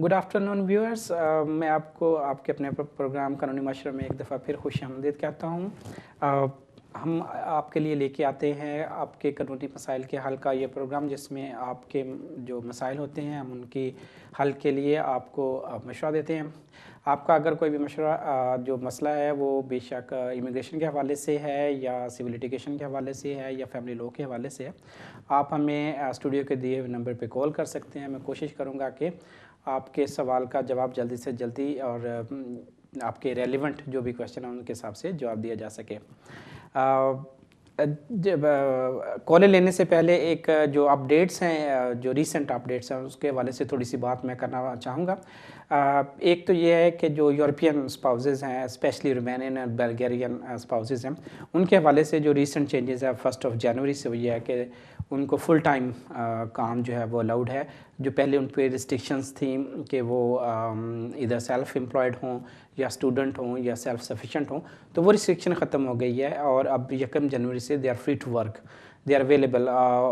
Good afternoon viewers. मैं आपको आपके अपने प्रोग्राम कानूनी मशवरे में एक दफ़ा फिर खुशामदीद कहता हूँ। हम आपके लिए लेके आते हैं आपके कानूनी मसाइल के हल का ये प्रोग्राम, जिसमें आपके जो मसाइल होते हैं हम उनकी हल के लिए आपको मशवरा देते हैं। आपका अगर कोई भी मशवरा जो मसला है वो बेशक इमिग्रेशन के हवाले से है या सिविल लिटिगेशन के हवाले से है या फैमिली लॉ के हवाले से है, आप हमें स्टूडियो के दिए हुए नंबर पे कॉल कर सकते हैं। मैं कोशिश करूँगा कि आपके सवाल का जवाब जल्दी से जल्दी और आपके रेलिवेंट जो भी क्वेश्चन है उनके हिसाब से जवाब दिया जा सके। जब कॉल लेने से पहले एक जो अपडेट्स हैं, जो रीसेंट अपडेट्स हैं, उसके हवाले से थोड़ी सी बात मैं करना चाहूँगा। एक तो ये है कि जो यूरोपियन स्पाउसेस हैं, स्पेशली रोमानियन और बल्गेरियन स्पाउसेस हैं, उनके हवाले से जो रीसेंट चेंजेस है 1 जनवरी से वो ये है कि उनको फुल टाइम काम जो है वो अलाउड है। जो पहले उन पर रिस्ट्रिक्शंस थी कि वो इधर सेल्फ एम्प्लॉयड हों या स्टूडेंट हों या सेल्फ सफिशेंट हों, तो वो रिस्ट्रिक्शन ख़त्म हो गई है और अब 1 जनवरी से they are free to work, they are available.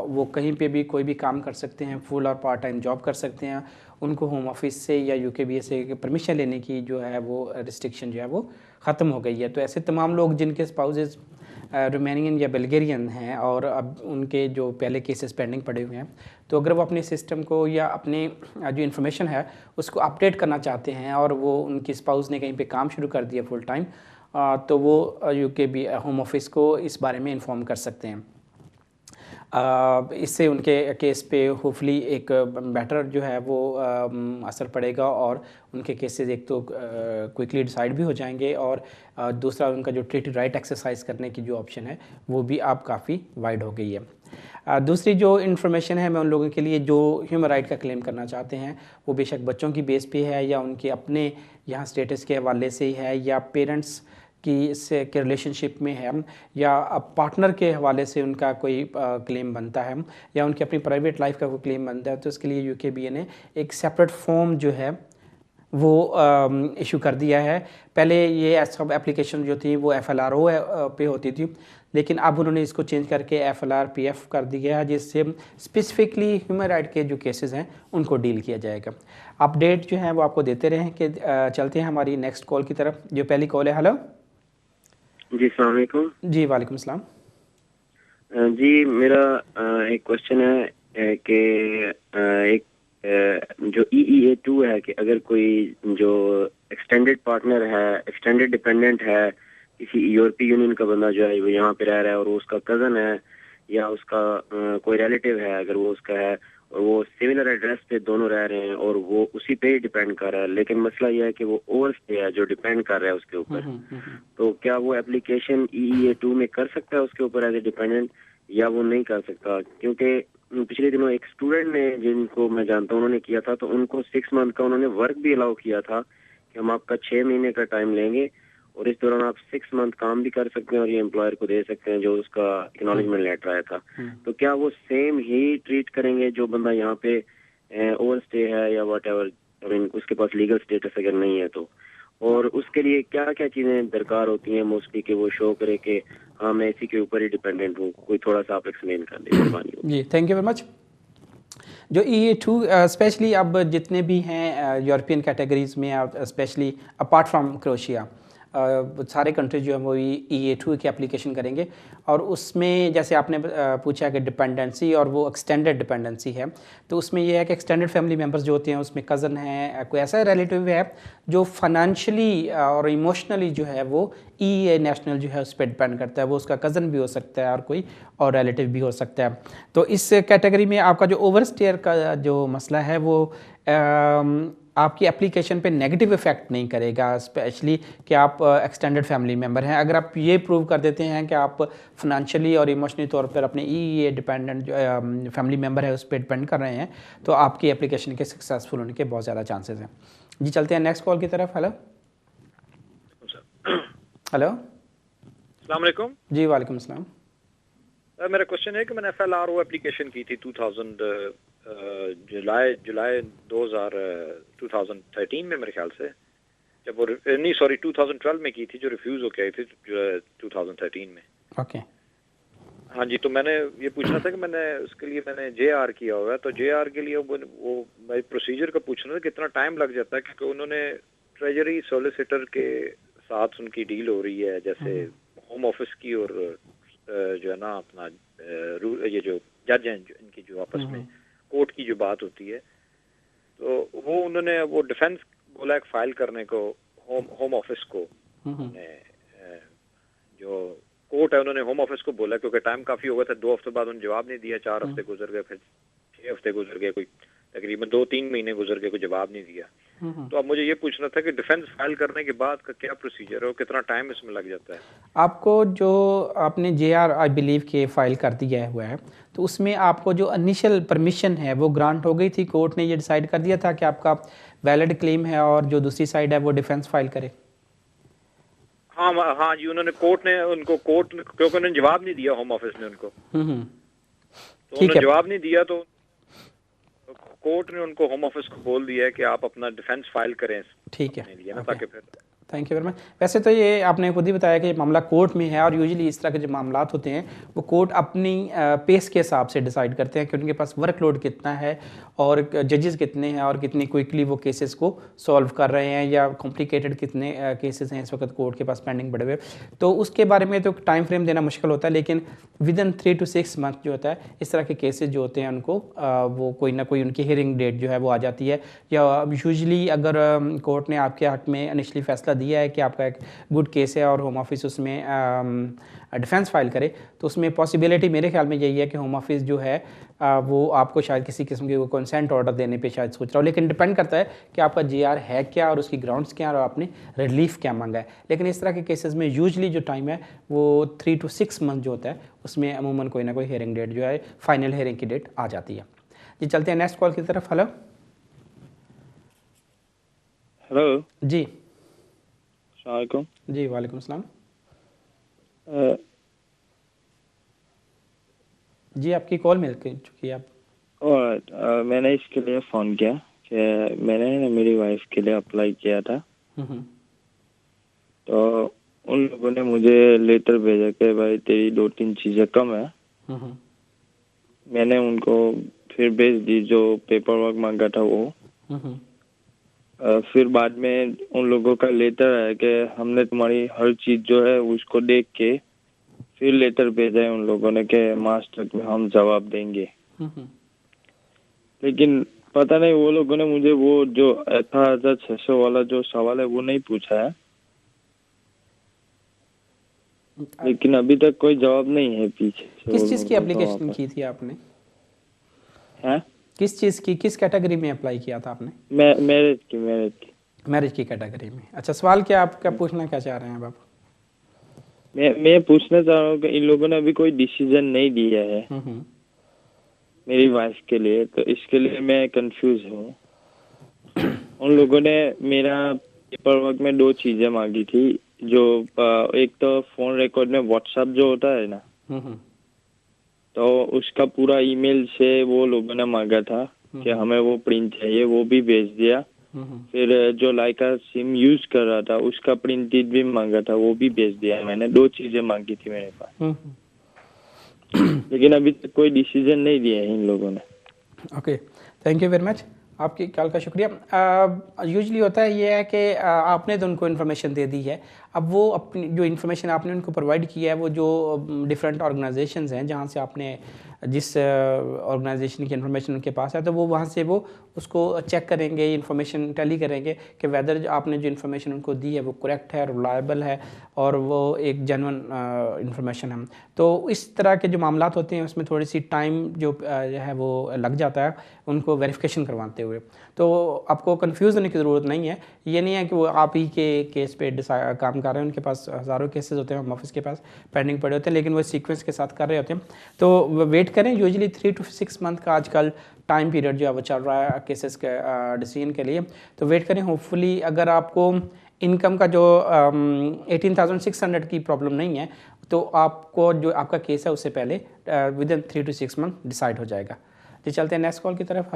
वो कहीं पे भी कोई भी काम कर सकते हैं, फुल और पार्ट टाइम जॉब कर सकते हैं। उनको होम ऑफिस से या यूकेबीए से परमिशन लेने की जो है वो रिस्ट्रिक्शन जो है वो ख़त्म हो गई है। तो ऐसे तमाम लोग जिनके स्पाउसेस रोमानियन या बल्गेरियन हैं और अब उनके जो पहले केसेस पेंडिंग पड़े हुए हैं, तो अगर वो अपने सिस्टम को या अपने जो इन्फॉर्मेशन है उसको अपडेट करना चाहते हैं और वो उनकी स्पाउस ने कहीं पे काम शुरू कर दिया फुल टाइम, तो वो यूकेबी होम ऑफिस को इस बारे में इन्फॉर्म कर सकते हैं। इससे उनके केस पे होपफुली एक बेटर जो है वो असर पड़ेगा और उनके केसेस एक तो क्विकली डिसाइड भी हो जाएंगे और दूसरा उनका जो ट्रीटी राइट एक्सरसाइज करने की जो ऑप्शन है वो भी अब काफ़ी वाइड हो गई है। दूसरी जो इन्फॉर्मेशन है मैं उन लोगों के लिए जो ह्यूमन राइट का क्लेम करना चाहते हैं, वो बेशक बच्चों की बेस पे है या उनके अपने यहाँ स्टेटस के हवाले से ही है या पेरेंट्स की से के रिलेशनशिप में है या पार्टनर के हवाले से उनका कोई क्लेम बनता है या उनकी अपनी प्राइवेट लाइफ का कोई क्लेम बनता है, तो इसके लिए यूकेबीए ने एक सेपरेट फॉर्म जो है वो इशू कर दिया है। पहले ये सब एप्लीकेशन जो थी वो FLRO पे होती थी, लेकिन अब उन्होंने इसको चेंज करके FLRPF कर दिया है, जिससे स्पेसिफिकली ह्यूमन राइट के जो केसेस हैं उनको डील किया जाएगा। अपडेट जो है वो आपको देते रहें कि चलते हैं हमारी नेक्स्ट कॉल की तरफ। जो पहली कॉल है, हेलो जी, अस्सलाम वालेकुम। जी वालेकुम सलाम। जी, मेरा एक क्वेश्चन है कि एक जो EEA2 है कि अगर कोई जो एक्सटेंडेड पार्टनर है, एक्सटेंडेड डिपेंडेंट है, किसी यूरोपीय यूनियन का बंदा जो है वो यहाँ पे रह रहा है और वो उसका कज़न है या उसका कोई रिलेटिव है, अगर वो उसका है और वो सिमिलर एड्रेस पे दोनों रह रहे हैं और वो उसी पे ही डिपेंड कर रहा है, लेकिन मसला ये है कि वो ओवर स्टे है जो डिपेंड कर रहा है उसके ऊपर, तो क्या वो एप्लीकेशन EEA2 में कर सकता है उसके ऊपर एज ए डिपेंडेंट या वो नहीं कर सकता? क्योंकि पिछले दिनों एक स्टूडेंट ने, जिनको मैं जानता हूँ, उन्होंने किया था, तो उनको 6 मंथ का उन्होंने वर्क भी अलाउ किया था कि हम आपका 6 महीने का टाइम लेंगे और इस दौरान आप 6 मंथ काम भी कर सकते हैं और ये एम्प्लॉयर को दे सकते हैं जो उसका एक्नॉलेजमेंट लेटर आया था। तो क्या वो सेम ही ट्रीट करेंगे जो बंदा यहाँ पे ओवर स्टे है या वट एवर, आई मीन उसके पास लीगल स्टेटस अगर नहीं है तो? और उसके लिए क्या क्या चीज़ें दरकार होती हैं मोस्टली कि वो शो करे कि हाँ मैं इसी के ऊपर ही डिपेंडेंट हूँ? कोई थोड़ा सा आप एक्सप्लेन कर दें, मेहरबानी होगी। जी, थैंक यू वेरी मच। जो EEA2 स्पेशली अब जितने भी हैं यूरोपियन कैटेगरीज में, स्पेशली अपार्ट फ्राम क्रोएशिया, सारे कंट्रीज जो है वो EEA2 की एप्लीकेशन करेंगे और उसमें जैसे आपने पूछा कि डिपेंडेंसी और वो एक्सटेंडेड डिपेंडेंसी है, तो उसमें ये है कि एक्सटेंडेड फैमिली मेम्बर्स जो होते हैं उसमें कज़न है, कोई ऐसा रिलेटिव है जो फाइनेंशियली और इमोशनली जो है वो EEA नेशनल जो है उस पर डिपेंड करता है। वो उसका कज़न भी हो सकता है और कोई और रिलेटिव भी हो सकता है। तो इस कैटेगरी में आपका जो ओवरस्टेयर का जो मसला है वो आपकी एप्लीकेशन पे नेगेटिव इफेक्ट नहीं करेगा, स्पेशली कि आप एक्सटेंडेड फैमिली मेम्बर हैं। अगर आप ये प्रूव कर देते हैं कि आप फाइनेंशियली और इमोशनली तौर पर अपने EEA डिपेंडेंट जो फैमिली मेम्बर है उस पर डिपेंड कर रहे हैं, तो आपकी एप्लीकेशन के सक्सेसफुल होने के बहुत ज़्यादा चांसेस हैं। जी, चलते हैं नेक्स्ट कॉल की तरफ। हेलो हेलो, अस्सलाम वालेकुम। जी वालेकुम अस्सलाम। मेरा क्वेश्चन है कि मैंने FLRO एप्लीकेशन की थी 2000 जुलाई 2013 में मेरे ख्याल से, जब वो नहीं सॉरी 2012 में की थी, जो रिफ्यूज़ हो गई थी 2013 में। ओके, हाँ जी, तो मैंने ये पूछना था कि मैंने उसके लिए मैंने JR किया हुआ है, तो JR के लिए वो मैं प्रोसीजर का पूछना था कितना टाइम लग जाता है, क्योंकि उन्होंने ट्रेजरी सॉलिसिटर के साथ उनकी डील हो रही है, जैसे होम ऑफिस की और जो है ना अपना ये जो जज हैं इनकी जो आपस में कोर्ट की जो बात होती है, तो वो उन्होंने वो डिफेंस बोला है फाइल करने को होम ऑफिस को, जो कोर्ट है उन्होंने होम ऑफिस को बोला, क्योंकि टाइम काफी हो गया था, 2 हफ्ते बाद उन्होंने जवाब नहीं दिया, 4 हफ्ते गुजर गए, फिर 6 हफ्ते गुजर गए, कोई तकरीबन 2-3 महीने गुजर गए, कोई जवाब नहीं दिया। तो अब मुझे ये पूछना था कि डिफेंस फाइल करने के बाद का क्या प्रोसीजर है और कितना टाइम इसमें लग जाता है? आपको जो आपने JR आई बिलीव के फाइल कर दिया हुआ है, तो उसमें आपको जो इनिशियल परमिशन है वो ग्रांट हो गई थी, कोर्ट ने ये डिसाइड कर दिया था कि आपका वैलिड क्लेम है और जो दूसरी साइड है वो डिफेंस फाइल करे। हाँ जी, उन्होंने क्योंकि उन्होंने जवाब नहीं दिया होम ऑफिस ने उनको, तो उन्होंने जवाब नहीं दिया, तो कोर्ट ने उनको होम ऑफिस को बोल दिया है कि आप अपना डिफेंस फाइल करें। ठीक है, ताकि फिर थैंक यू वेरी मच। वैसे तो ये आपने खुद ही बताया कि ये मामला कोर्ट में है, और यूजुअली इस तरह के जो मामला होते हैं वो कोर्ट अपनी पेस के हिसाब से डिसाइड करते हैं कि उनके पास वर्कलोड कितना है और जजेस कितने हैं और कितनी क्विकली वो केसेस को सॉल्व कर रहे हैं, या कॉम्प्लिकेटेड कितने केसेस हैं इस वक्त कोर्ट के पास पेंडिंग पड़े हुए। तो उसके बारे में तो टाइम फ्रेम देना मुश्किल होता है, लेकिन विद इन 3 to 6 मंथ जो होता है इस तरह के केसेस जो होते हैं उनको वो कोई ना कोई उनकी हियरिंग डेट जो है वो आ जाती है। या यूजुअली अगर कोर्ट ने आपके हक में इनिशियली फैसला दिया है कि आपका एक गुड केस है और होम ऑफिस उसमें डिफेंस फाइल करे, तो उसमें पॉसिबिलिटी मेरे ख्याल में यही है कि होम ऑफिस जो है वो आपको शायद किसी किस्म के कंसेंट ऑर्डर देने पे शायद सोच रहा हो, लेकिन डिपेंड करता है कि आपका JR है क्या और उसकी ग्राउंड्स क्या और आपने रिलीफ क्या मांगा है। लेकिन इस तरह के केसेस में यूजुअली जो टाइम है वो 3 to 6 मंथ जो होता है, उसमें अमूमन कोई ना कोई हियरिंग डेट जो है फाइनल हियरिंग की डेट आ जाती है। जी चलते हैं नेक्स्ट कॉल की तरफ। हेलो जी। अस्सलाम जी वालेकुम सलाम। जी आपकी कॉल मिल चुकी है आप। और मैंने इसके लिए फ़ोन किया कि मैंने ना मेरी वाइफ के लिए अप्लाई किया था, तो उन लोगों ने मुझे लेटर भेजा कि भाई तेरी 2-3 चीज़ें कम है। मैंने उनको फिर भेज दी जो पेपर वर्क मांगा था वो। फिर बाद में उन लोगों का लेटर है कि हमने तुम्हारी हर चीज़ जो है उसको देख के फिर लेटर भेजा है उन लोगों ने कि मार्च तक में हम जवाब देंगे। लेकिन पता नहीं वो लोगों ने मुझे वो जो 18,600 वाला जो सवाल है वो नहीं पूछा है, लेकिन अभी तक कोई जवाब नहीं है पीछे से। किस चीज़ की एप्लीकेशन की थी आपने? हैं? किस चीज़ की, किस कैटेगरी में अप्लाई किया था आपने? मैरिज की कैटेगरी में। अच्छा, सवाल क्या आप क्या पूछना क्या चाह रहे हैं आप? मैं पूछना चाह रहा हूँ कि इन लोगों ने अभी कोई डिसीजन नहीं दिया है मेरी वाइफ के लिए, तो इसके लिए मैं कंफ्यूज हूँ। उन लोगों ने मेरा पेपर वर्क में 2 चीजें मांगी थी, जो एक तो फोन रिकॉर्ड में व्हाट्सएप जो होता है ना, तो उसका पूरा ईमेल से वो लोगों ने मांगा था कि हमें वो प्रिंट चाहिए, वो भी भेज दिया। फिर जो लाइका सिम यूज कर रहा था उसका प्रिंटेड भी मांगा था, वो भी भेज दिया। मैंने 2 चीजें मांगी थी मेरे पास, लेकिन अभी तक कोई डिसीजन नहीं दिया है इन लोगों ने। Okay, thank you very much, आपकी कॉल का शुक्रिया। यूजुअली होता है ये है कि आपने तो उनको इन्फॉर्मेशन दे दी है, अब वो अपनी जो इन्फॉर्मेशन आपने उनको प्रोवाइड किया है वो जो डिफरेंट ऑर्गेनाइजेशंस हैं जहाँ से आपने जिस ऑर्गेनाइजेशन की इन्फॉर्मेशन उनके पास है, तो वो वहाँ से वो उसको चेक करेंगे, इन्फॉर्मेशन टैली करेंगे कि वेदर आपने जो इन्फॉर्मेशन उनको दी है वो करेक्ट है, रिलायबल है और वो एक जेन्युइन इन्फॉर्मेशन है। तो इस तरह के जो मामलात होते हैं उसमें थोड़ी सी टाइम जो है वो लग जाता है उनको वेरिफिकेशन करवाते हुए। तो आपको कंफ्यूज होने की ज़रूरत नहीं है, ये नहीं है कि वो आप ही के केस पे काम कर रहे हैं, उनके पास हज़ारों केसेस होते हैं, हम ऑफिस के पास पेंडिंग पड़े होते हैं, लेकिन वो सीक्वेंस के साथ कर रहे होते हैं। तो वेट करें, यूजुअली 3 to 6 मंथ का आजकल टाइम पीरियड जो है वो चल रहा है केसेस के डिसीजन के लिए। तो वेट करें, होपफुली अगर आपको इनकम का जो 18,600 की प्रॉब्लम नहीं है तो आपको जो आपका केस है उससे पहले with in 3 to 6 month decide हो जाएगा। जी चलते हैं नेक्स्ट कॉल की तरफ।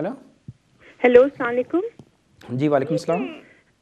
हेलो अस्सलाम वालेकुम। जी वालेकुम सलाम।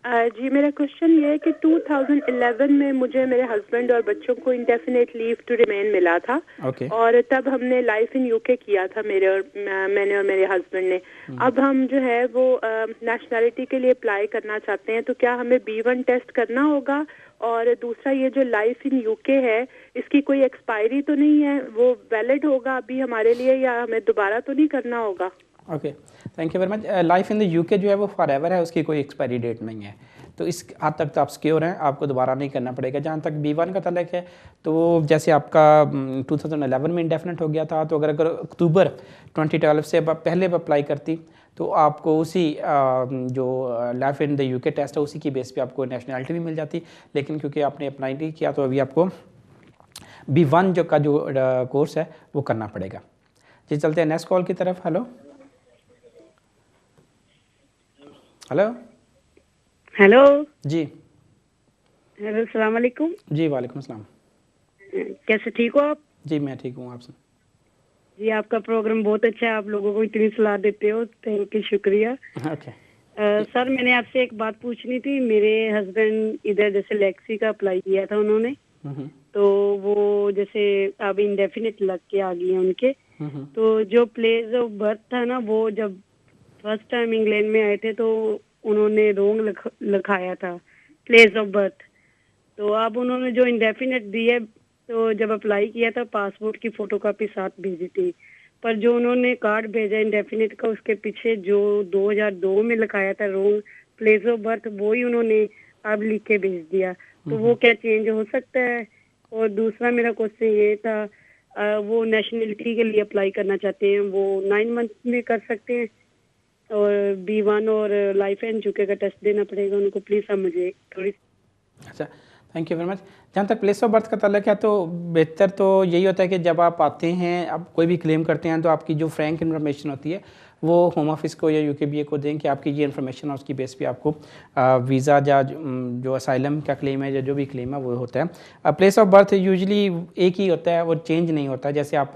जी मेरा क्वेश्चन ये है कि 2011 में मुझे मेरे हस्बैंड और बच्चों को इंडेफिनेट लीव टू रिमेन मिला था। ओके। और तब हमने लाइफ इन यूके किया था मैंने और मेरे हस्बैंड ने। अब हम जो है वो नेशनैलिटी के लिए अप्लाई करना चाहते हैं, तो क्या हमें B1 टेस्ट करना होगा? और दूसरा, ये जो लाइफ इन यूके है इसकी कोई एक्सपायरी तो नहीं है, वो वैलिड होगा अभी हमारे लिए, या हमें दोबारा तो नहीं करना होगा? Okay, thank you very much. Life in the UK जो है वो फॉर एवर है, उसकी कोई एक्सपायरी डेट नहीं है, तो इस हद तक तो आप सिक्योर हैं, आपको दोबारा नहीं करना पड़ेगा। जहाँ तक B1 का तल्लक है, तो जैसे आपका 2011 में इंडेफिनेट हो गया था, तो अगर अक्टूबर 2012 से पहले अप्लाई करती तो आपको उसी जो life in the UK test है उसी की बेस पे आपको नेशनलिटी भी मिल जाती, लेकिन क्योंकि आपने अप्लाई नहीं किया तो अभी आपको B1 जो का जो कोर्स है वो करना पड़ेगा। जी चलते हैं नेक्स्ट कॉल की तरफ। हेलो हेलो हेलो जी। हेलो, अस्सलाम वालेकुम। जी वालेकुम अस्सलाम। कैसे, ठीक हो आप? जी मैं ठीक हूँ, आपसे? जी आपका प्रोग्राम बहुत अच्छा है, आप लोगों को इतनी सलाह देते हो, थैंक यू, शुक्रिया। ओके। सर मैंने आपसे एक बात पूछनी थी। मेरे हस्बैंड इधर जैसे लेक्सी का अप्लाई किया था उन्होंने, तो वो जैसे अब इंडेफिनिट लग के आ गई है उनके, तो जो प्लेस ऑफ बर्थ था ना, वो जब फर्स्ट टाइम इंग्लैंड में आए थे तो उन्होंने रोंग लिखाया था प्लेस ऑफ बर्थ। तो अब उन्होंने जो इंडेफिनिट दी है, तो जब अप्लाई किया था पासपोर्ट की फोटोकॉपी साथ भेजी थी, पर जो उन्होंने कार्ड भेजा इंडेफिनिट का, उसके पीछे जो 2002 में लिखाया था रोंग प्लेस ऑफ बर्थ, वो ही उन्होंने अब लिख के भेज दिया। तो वो क्या चेंज हो सकता है? और दूसरा मेरा क्वेश्चन ये था, वो नेशनलिटी के लिए अप्लाई करना चाहते हैं, वो 9 मंथ में कर सकते हैं? और B1 और लाइफ एंड यूके का टेस्ट देना पड़ेगा उनको, प्लीज आप मुझे थोड़ी। अच्छा, थैंक यू वेरी मच। जहाँ तक प्लेस ऑफ बर्थ का तल्लक है, तो बेहतर तो यही होता है कि जब आप आते हैं, आप कोई भी क्लेम करते हैं, तो आपकी जो फ्रैंक इन्फॉर्मेशन होती है वो होम ऑफिस को या UKBA को दें कि आपकी ये इन्फॉर्मेशन है, उसकी बेस पे आपको वीज़ा या जो असाइलम का क्लेम है या जो भी क्लेम है वो होता है। प्लेस ऑफ बर्थ यूजली एक ही होता है, वो चेंज नहीं होता है। जैसे आप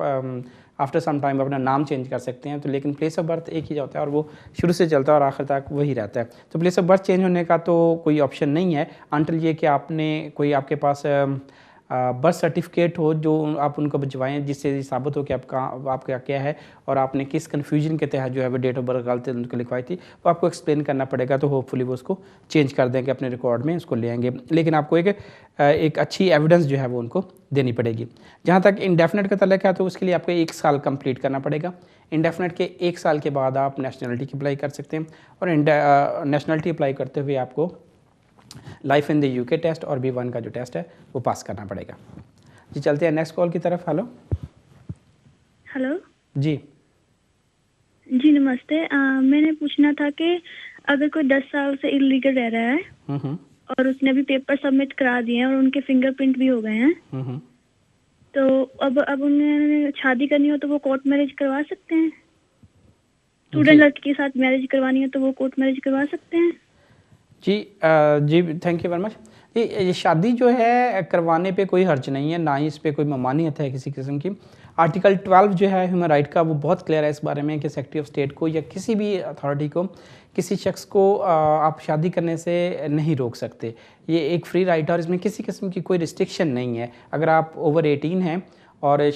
आफ्टर सम टाइम अपना नाम चेंज कर सकते हैं, तो लेकिन प्लेस ऑफ बर्थ एक ही होता है और वो शुरू से चलता है और आखिर तक वही रहता है। तो प्लेस ऑफ बर्थ चेंज होने का तो कोई ऑप्शन नहीं है अंटिल ये कि आपने कोई आपके पास बर्थ सर्टिफिकेट हो जो आप उनको भिजवाएं, जिससे साबित हो कि आपका क्या है और आपने किस कन्फ्यूजन के तहत जो है वो डेट ऑफ बर्थ गलत उनको लिखवाई थी, वो आपको एक्सप्लेन करना पड़ेगा। तो होपफुली वो उसको चेंज कर देंगे, अपने रिकॉर्ड में उसको ले आएंगे, लेकिन आपको एक अच्छी एविडेंस जो है वो उनको देनी पड़ेगी। जहाँ तक इंडेफिनेट का तल्लक है, तो उसके लिए आपको 1 साल कंप्लीट करना पड़ेगा। इंडेफिनेट के 1 साल के बाद आप नेशनलिटी की अप्लाई कर सकते हैं, और नेशनलिटी अप्लाई करते हुए आपको life in the UK test और B1 का जो टेस्ट है वो पास करना पड़ेगा। जी चलते हैं नेक्स्ट कॉल की तरफ। हेलो हेलो जी। जी नमस्ते। मैंने पूछना था कि अगर कोई 10 साल से इलीगल रह रहा है और उसने अभी पेपर सबमिट करा दिए हैं और उनके फिंगरप्रिंट भी हो गए हैं, तो अब उन्हें शादी करनी हो तो वो कोर्ट मैरिज करवा सकते हैं? स्टूडेंट लड़की के साथ मैरिज करवानी हो तो वो कोर्ट मैरिज करवा सकते हैं? जी थैंक यू वेरी मच। ये शादी जो है करवाने पे कोई हर्ज नहीं है, ना ही इस पे कोई ममानियत है किसी किस्म की। आर्टिकल 12 जो है ह्यूमन राइट का, वो बहुत क्लियर है इस बारे में कि सेक्रेटरी ऑफ स्टेट को या किसी भी अथॉरिटी को किसी शख्स को आप शादी करने से नहीं रोक सकते। ये एक फ्री राइट है और इसमें किसी किस्म की कोई रिस्ट्रिक्शन नहीं है। अगर आप ओवर 18 हैं और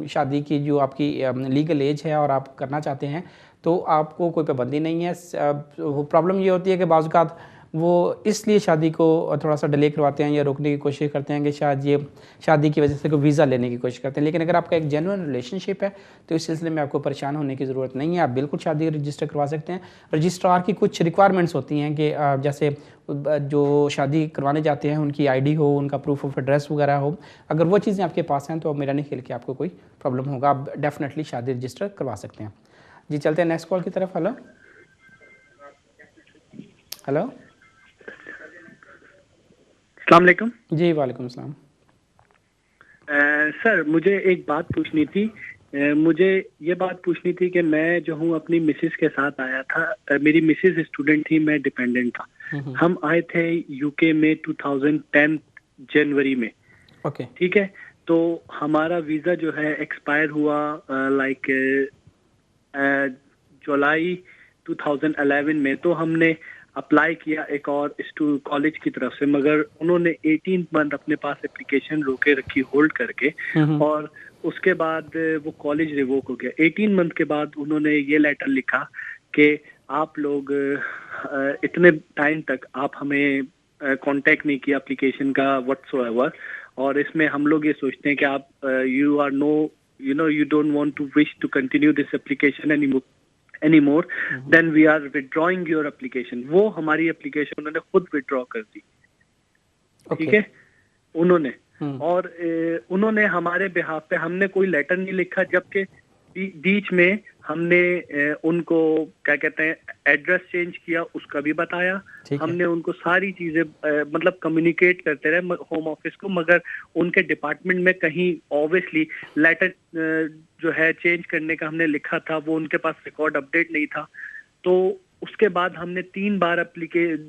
शादी की जो आपकी लीगल एज है और आप करना चाहते हैं, तो आपको कोई पाबंदी नहीं है। प्रॉब्लम ये होती है कि बाज़ औक़ात वो इसलिए शादी को थोड़ा सा डिले करवाते हैं या रोकने की कोशिश करते हैं कि शायद ये शादी की वजह से कोई वीज़ा लेने की कोशिश करते हैं। लेकिन अगर आपका एक जेन्युइन रिलेशनशिप है तो इस सिलसिले में आपको परेशान होने की ज़रूरत नहीं है, आप बिल्कुल शादी रजिस्टर करवा सकते हैं। रजिस्ट्रार की कुछ रिक्वायरमेंट्स होती हैं कि जैसे जो शादी करवाने जाते हैं उनकी ID हो, उनका प्रूफ ऑफ एड्रेस वगैरह हो। अगर वो चीज़ें आपके पास हैं तो मेरा नहीं ख्याल कि आपको कोई प्रॉब्लम होगा, आप डेफिनेटली शादी रजिस्टर करवा सकते हैं। जी चलते हैं नेक्स्ट कॉल की तरफ। हेलो हेलो अस्सलाम वालेकुम। जी वालेकुम सलाम। सर मुझे एक बात पूछनी थी। मुझे ये बात पूछनी थी कि मैं जो हूँ अपनी मिसेस के साथ आया था। मेरी मिसेस स्टूडेंट थी, मैं डिपेंडेंट था। हम आए थे यूके में 2010 जनवरी में। ओके ठीक है, तो हमारा वीज़ा जो है एक्सपायर हुआ लाइक जुलाई 2011 में, तो हमने अप्लाई किया एक और कॉलेज की तरफ से, मगर उन्होंने 18 मंथ अपने पास एप्लीकेशन रोके रखी होल्ड करके, और उसके बाद वो कॉलेज रिवोक हो गया। 18 मंथ के बाद उन्होंने ये लेटर लिखा कि आप लोग इतने टाइम तक आप हमें कांटेक्ट नहीं किया एप्लीकेशन का व्हाटसोएवर, और इसमें हम लोग ये सोचते हैं कि आप you don't want to wish to continue this application anymore, then we are withdrawing your application। वो हमारी एप्लीकेशन उन्होंने खुद विड्रॉ कर दी, ठीक है उन्होंने, और उन्होंने हमारे बिहाफ पे, हमने कोई लेटर नहीं लिखा, जबकि बीच में हमने उनको क्या कहते हैं एड्रेस चेंज किया, उसका भी बताया, हमने उनको सारी चीजें मतलब कम्युनिकेट करते रहे होम ऑफिस को, मगर उनके डिपार्टमेंट में कहीं ऑब्वियसली लेटर जो है चेंज करने का हमने लिखा था, वो उनके पास रिकॉर्ड अपडेट नहीं था। तो उसके बाद हमने 3 बार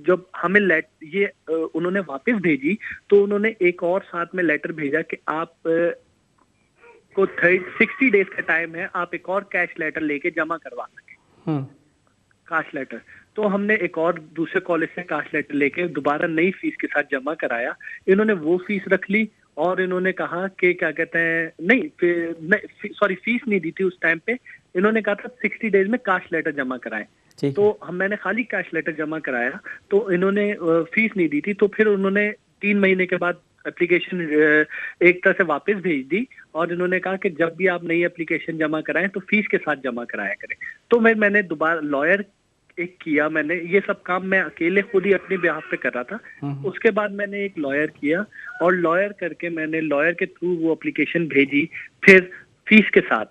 जब हमें ये उन्होंने वापस भेजी, तो उन्होंने एक और साथ में लेटर भेजा कि आप को 60 डेज का टाइम है, आप एक और कैश लेटर लेके जमा करवा सकें, कैश लेटर। तो हमने एक और दूसरे कॉलेज से कैश लेटर लेके दोबारा नई फीस के साथ जमा कराया। इन्होंने वो फीस रख ली और इन्होंने कहा कि क्या कहते हैं सॉरी फीस नहीं दी थी उस टाइम पे, इन्होंने कहा था 60 डेज में कैश लेटर जमा कराएं। तो मैंने खाली कैश लेटर जमा कराया, तो इन्होंने फीस नहीं दी थी, तो फिर उन्होंने 3 महीने के बाद एप्लीकेशन एक तरह से वापस भेज दी, और इन्होंने कहा कि जब भी आप नई एप्लीकेशन जमा कराएं तो फीस के साथ जमा कराया करें। तो मैंने दोबारा लॉयर एक किया, मैंने ये सब काम मैं अकेले खुद ही अपने बिहाफ पे कर रहा था। उसके बाद मैंने एक लॉयर किया, और लॉयर करके मैंने लॉयर के थ्रू वो एप्लीकेशन भेजी, फिर फीस के साथ।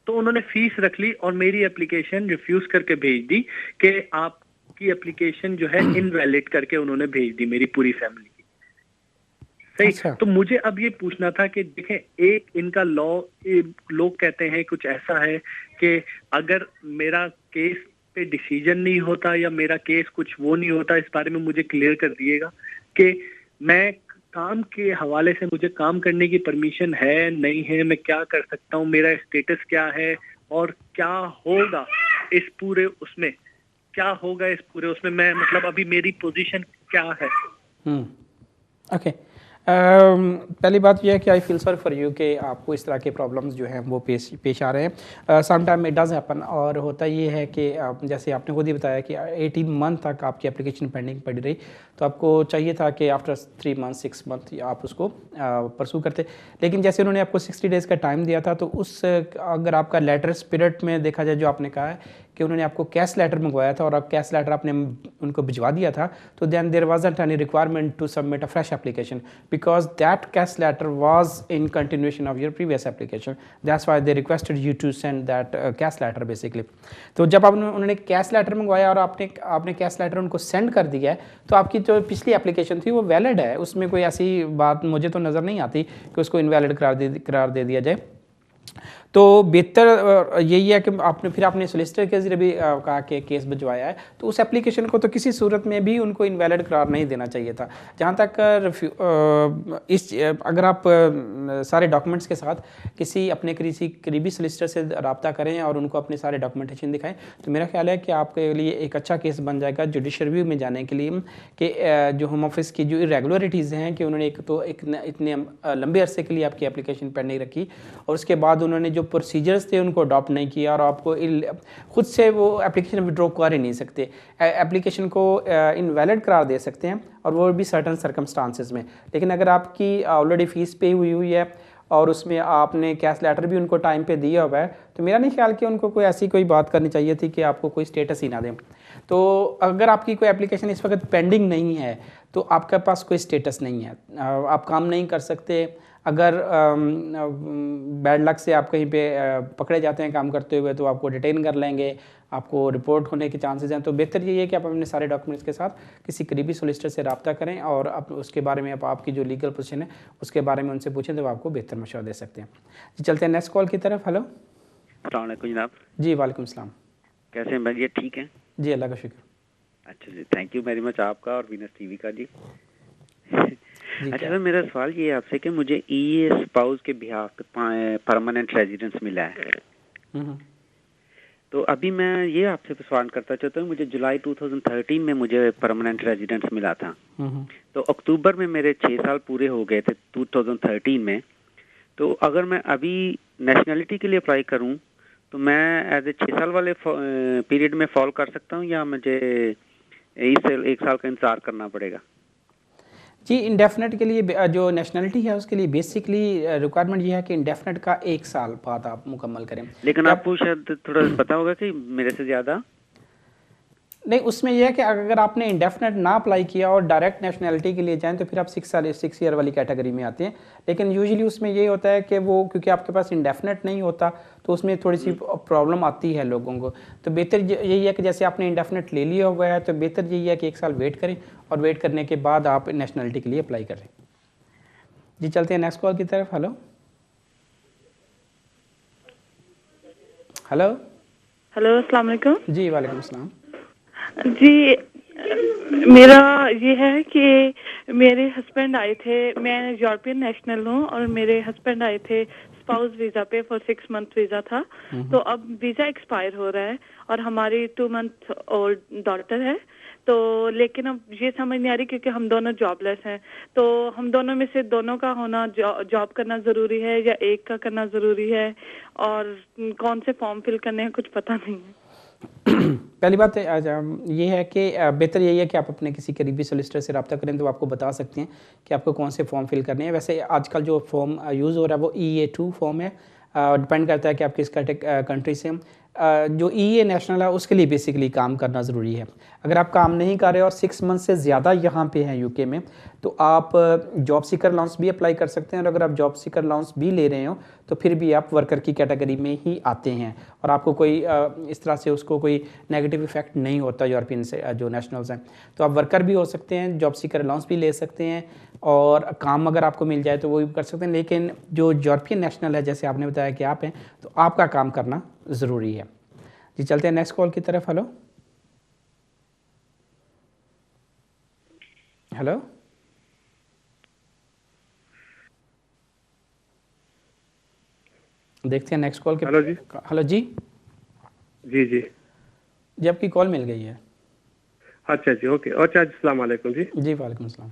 तो उन्होंने फीस रख ली और मेरी एप्लीकेशन रिफ्यूज करके भेज दी कि आपकी एप्लीकेशन जो है इनवैलिड करके उन्होंने भेज दी मेरी पूरी फैमिली की। सही। अच्छा। तो मुझे अब ये पूछना था कि देखें, एक इनका लॉ, लोग कहते हैं कुछ ऐसा है कि अगर मेरा केस पे डिसीजन नहीं होता या मेरा केस कुछ वो नहीं होता, इस बारे में मुझे क्लियर कर दिएगा कि मैं काम के हवाले से मुझे काम करने की परमिशन है नहीं है, मैं क्या कर सकता हूँ, मेरा स्टेटस क्या है और क्या होगा इस पूरे उसमें, क्या होगा इस पूरे उसमें, मैं मतलब अभी मेरी पोजीशन क्या है। ओके। पहली बात यह है कि I feel sorry for you कि आपको इस तरह के प्रॉब्लम्स जो हैं वो पेश आ रहे हैं। Some time it does happen, और होता ये है कि जैसे आपने खुद ही बताया कि 18 मंथ तक आपकी एप्लीकेशन पेंडिंग पड़ी रही, तो आपको चाहिए था कि आफ्टर 3 मंथ 6 मंथ आप उसको परसू करते, लेकिन जैसे उन्होंने आपको 60 डेज़ का टाइम दिया था, तो अगर आपका लेटर स्पिरिट में देखा जाए, जो आपने कहा है कि उन्होंने आपको कैश लेटर मंगवाया था और आप कैश लेटर आपने उनको भिजवा दिया था, तो then there wasn't any requirement to submit a fresh application because that cash letter was in continuation of your previous application. That's why they requested you to send that cash letter basically. तो जब उन्होंने cash letter मंगवाया और आपने cash letter उनको send कर दिया है, तो आपकी जो पिछली एप्लीकेशन थी वो वैलिड है, उसमें कोई ऐसी बात मुझे तो नज़र नहीं आती कि उसको इनवैलिड करार दे दिया जाए। तो बेहतर यही है कि आपने सोलिसिटर के ज़रिए भी कहा कि केस भिजवाया है, तो उस एप्लीकेशन को तो किसी सूरत में भी उनको इनवैलिड करार नहीं देना चाहिए था। जहाँ तक अगर आप सारे डॉक्यूमेंट्स के साथ किसी अपने किसी करीबी सोलिसिटर से रब्ता करें और उनको अपने सारे डॉक्यूमेंटेशन दिखाएं, तो मेरा ख्याल है कि आपके लिए एक अच्छा केस बन जाएगा जुडिशल रिव्यू में जाने के लिए, कि जो होम ऑफिस की जो इरेगुलरिटीज़ हैं कि उन्होंने इतने लंबे अरसे के लिए आपकी एप्लीकेशन पेंडिंग रखी, और उसके बाद उन्होंने जो प्रोसीजर्स थे उनको अडॉप्ट नहीं किया, और आपको खुद से वो एप्लीकेशन विड्रॉ कर ही नहीं सकते, एप्लीकेशन को इनवैलिड करार दे सकते हैं, और वो भी सर्टन सर्कमस्टांसेस में। लेकिन अगर आपकी ऑलरेडी फ़ीस पे हुई है और उसमें आपने कैश लेटर भी उनको टाइम पे दिया हुआ है, तो मेरा नहीं ख्याल कि उनको कोई ऐसी कोई बात करनी चाहिए थी कि आपको कोई स्टेटस ही ना दें। तो अगर आपकी कोई एप्लीकेशन इस वक्त पेंडिंग नहीं है, तो आपके पास कोई स्टेटस नहीं है, आप काम नहीं कर सकते। अगर बैड लक से आप कहीं पे पकड़े जाते हैं काम करते हुए, तो आपको डिटेन कर लेंगे, आपको रिपोर्ट होने के चांसेस हैं। तो बेहतर यही है कि आप अपने सारे डॉक्यूमेंट्स के साथ किसी करीबी सोलिसिटर से रब्ता करें, और उसके बारे में आपकी जो लीगल पोजीशन है उसके बारे में उनसे पूछें, तो वो आपको बेहतर मशवरा दे सकते हैं। जी, चलते हैं नेक्स्ट कॉल की तरफ। हेलो, अस्सलाम वालेकुम जनाब। जी वालेकुम सलाम। कैसे हैं भाई? ठीक है जी, अल्लाह का शुक्र। अच्छा जी, थैंक यू वेरी मच आपका और वीनस टीवी का जी। अच्छा सर, मेरा सवाल ये है आपसे कि मुझे स्पाउस के बिहाफ पे परमानेंट रेजिडेंस मिला है, तो अभी मैं ये आपसे सवाल करता चाहता हूँ, मुझे जुलाई 2013 में मुझे परमानेंट रेजिडेंस मिला था। तो अक्टूबर में मेरे 6 साल पूरे हो गए थे 2013 में। तो अगर मैं अभी नेशनलिटी के लिए अप्लाई करूँ तो मैं एज ए 6 साल वाले पीरियड में फॉल कर सकता हूँ या मुझे एक साल का इंतजार करना पड़ेगा? जी, इंडेफिनेट के लिए जो नेशनलिटी है उसके लिए बेसिकली रिक्वायरमेंट ये है कि इंडेफिनेट का 1 साल बाद आप मुकम्मल करें। लेकिन आपको शायद थोड़ा पता होगा कि मेरे से ज़्यादा नहीं, उसमें यह है कि अगर आपने इंडेफिनेट ना अप्लाई किया और डायरेक्ट नेशनलिटी के लिए जाएं तो फिर आप 6 ईयर वाली कैटेगरी में आते हैं। लेकिन यूजुअली उसमें ये होता है कि वो क्योंकि आपके पास इंडेफिनेट नहीं होता तो उसमें थोड़ी सी प्रॉब्लम आती है लोगों को। तो बेहतर यही है कि जैसे आपने इंडेफिनेट ले लिया हुआ है तो बेहतर यही है कि 1 साल वेट करें और वेट करने के बाद आप नेशनलिटी के लिए अप्लाई करें। जी, चलते हैं नेक्स्ट कॉल की तरफ। हेलो हेलो हेलो, अस्सलाम वालेकुम। जी, वालेकुम अस्सलाम। जी, मेरा ये है कि मेरे हस्बैंड आए थे, मैं यूरोपियन नेशनल हूँ और मेरे हस्बैंड आए थे स्पाउस वीज़ा पे फॉर 6 मंथ वीज़ा था। तो अब वीज़ा एक्सपायर हो रहा है और हमारी 2 मंथ ओल्ड डॉटर है। तो लेकिन अब ये समझ नहीं आ रही क्योंकि हम दोनों जॉबलेस हैं, तो हम दोनों में से दोनों का होना जॉब करना ज़रूरी है या एक का करना ज़रूरी है, और कौन से फॉर्म फिल करने हैं कुछ पता नहीं है। पहली बात ये है कि बेहतर यही है कि आप अपने किसी करीबी सोलिसिटर से रब्ता करें तो आपको बता सकते हैं कि आपको कौन से फॉर्म फिल करने हैं। वैसे आजकल जो फॉर्म यूज़ हो रहा है वो EA2 फॉर्म है। डिपेंड करता है कि आप किस कंट्री से जो EA नेशनल है उसके लिए बेसिकली काम करना ज़रूरी है। अगर आप काम नहीं कर रहे और 6 मंथ से ज़्यादा यहाँ पे हैं UK में तो आप जॉब सीकर अलाउंस भी अप्लाई कर सकते हैं, और अगर आप जॉब सीकर अलाउंस भी ले रहे हो तो फिर भी आप वर्कर की कैटेगरी में ही आते हैं और आपको कोई इस तरह से उसको कोई नेगेटिव इफेक्ट नहीं होता यूरोपियन से जो नेशनल्स हैं। तो आप वर्कर भी हो सकते हैं, जॉब सीकर अलाउंस भी ले सकते हैं और काम अगर आपको मिल जाए तो वो भी कर सकते हैं। लेकिन जो यूरोपियन नेशनल है जैसे आपने बताया कि आप हैं तो आपका काम करना ज़रूरी है। जी, चलते हैं नेक्स्ट कॉल की तरफ। हेलो हेलो देखते हैं नेक्स्ट कॉल के। हेलो जी। हेलो जी। जी जी जी, आपकी कॉल मिल गई है। अच्छा जी, ओके। अच्छा, अस्सलाम वालेकुम जी। जी, वालेकुम अस्सलाम।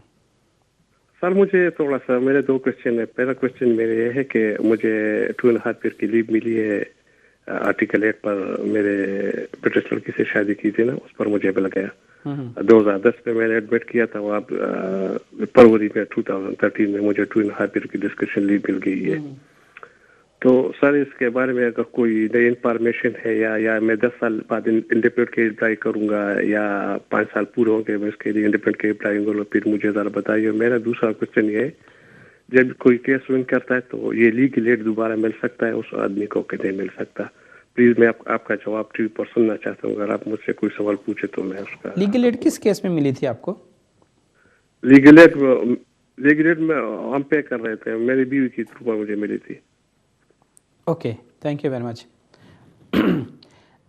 सर मुझे थोड़ा सा मेरे 2 क्वेश्चन है। पहला क्वेश्चन मेरे ये है कि मुझे 2.5 ईयर की लीव मिली है आर्टिकल 8 पर। मेरे ब्रिटिश लड़की से शादी की थी ना, उस पर मुझे मिल गया। 2010 में मैंने एडमिट किया था, वो आप फरवरी में 2013 में मुझे 2.5 ईयर की डिस्कशन लीव मिल गई है। तो सर इसके बारे में अगर कोई नई इंफॉर्मेशन है या मैं 10 साल बाद इंडिपेंडेंट के अप्लाई करूंगा या 5 साल पूरे होंगे मैं उसके लिए इंडिपेंडेंट के अप्लाई करूंगा, फिर मुझे ज़रा बताइए। मेरा दूसरा क्वेश्चन ये है, जब कोई केस विन करता है तो ये लीगल एड दोबारा मिल सकता है उस आदमी को कि नहीं मिल सकता? प्लीज़ मैं आपका जवाब टीवी पर सुनना चाहता हूँ। अगर आप मुझसे कोई सवाल पूछे तो मैं उसका। लीगल एड किस केस में मिली थी आपको? लीगल एड में हम पे कर रहे थे, मेरी बीवी की थ्रू पर मुझे मिली थी। Okay, thank you very much.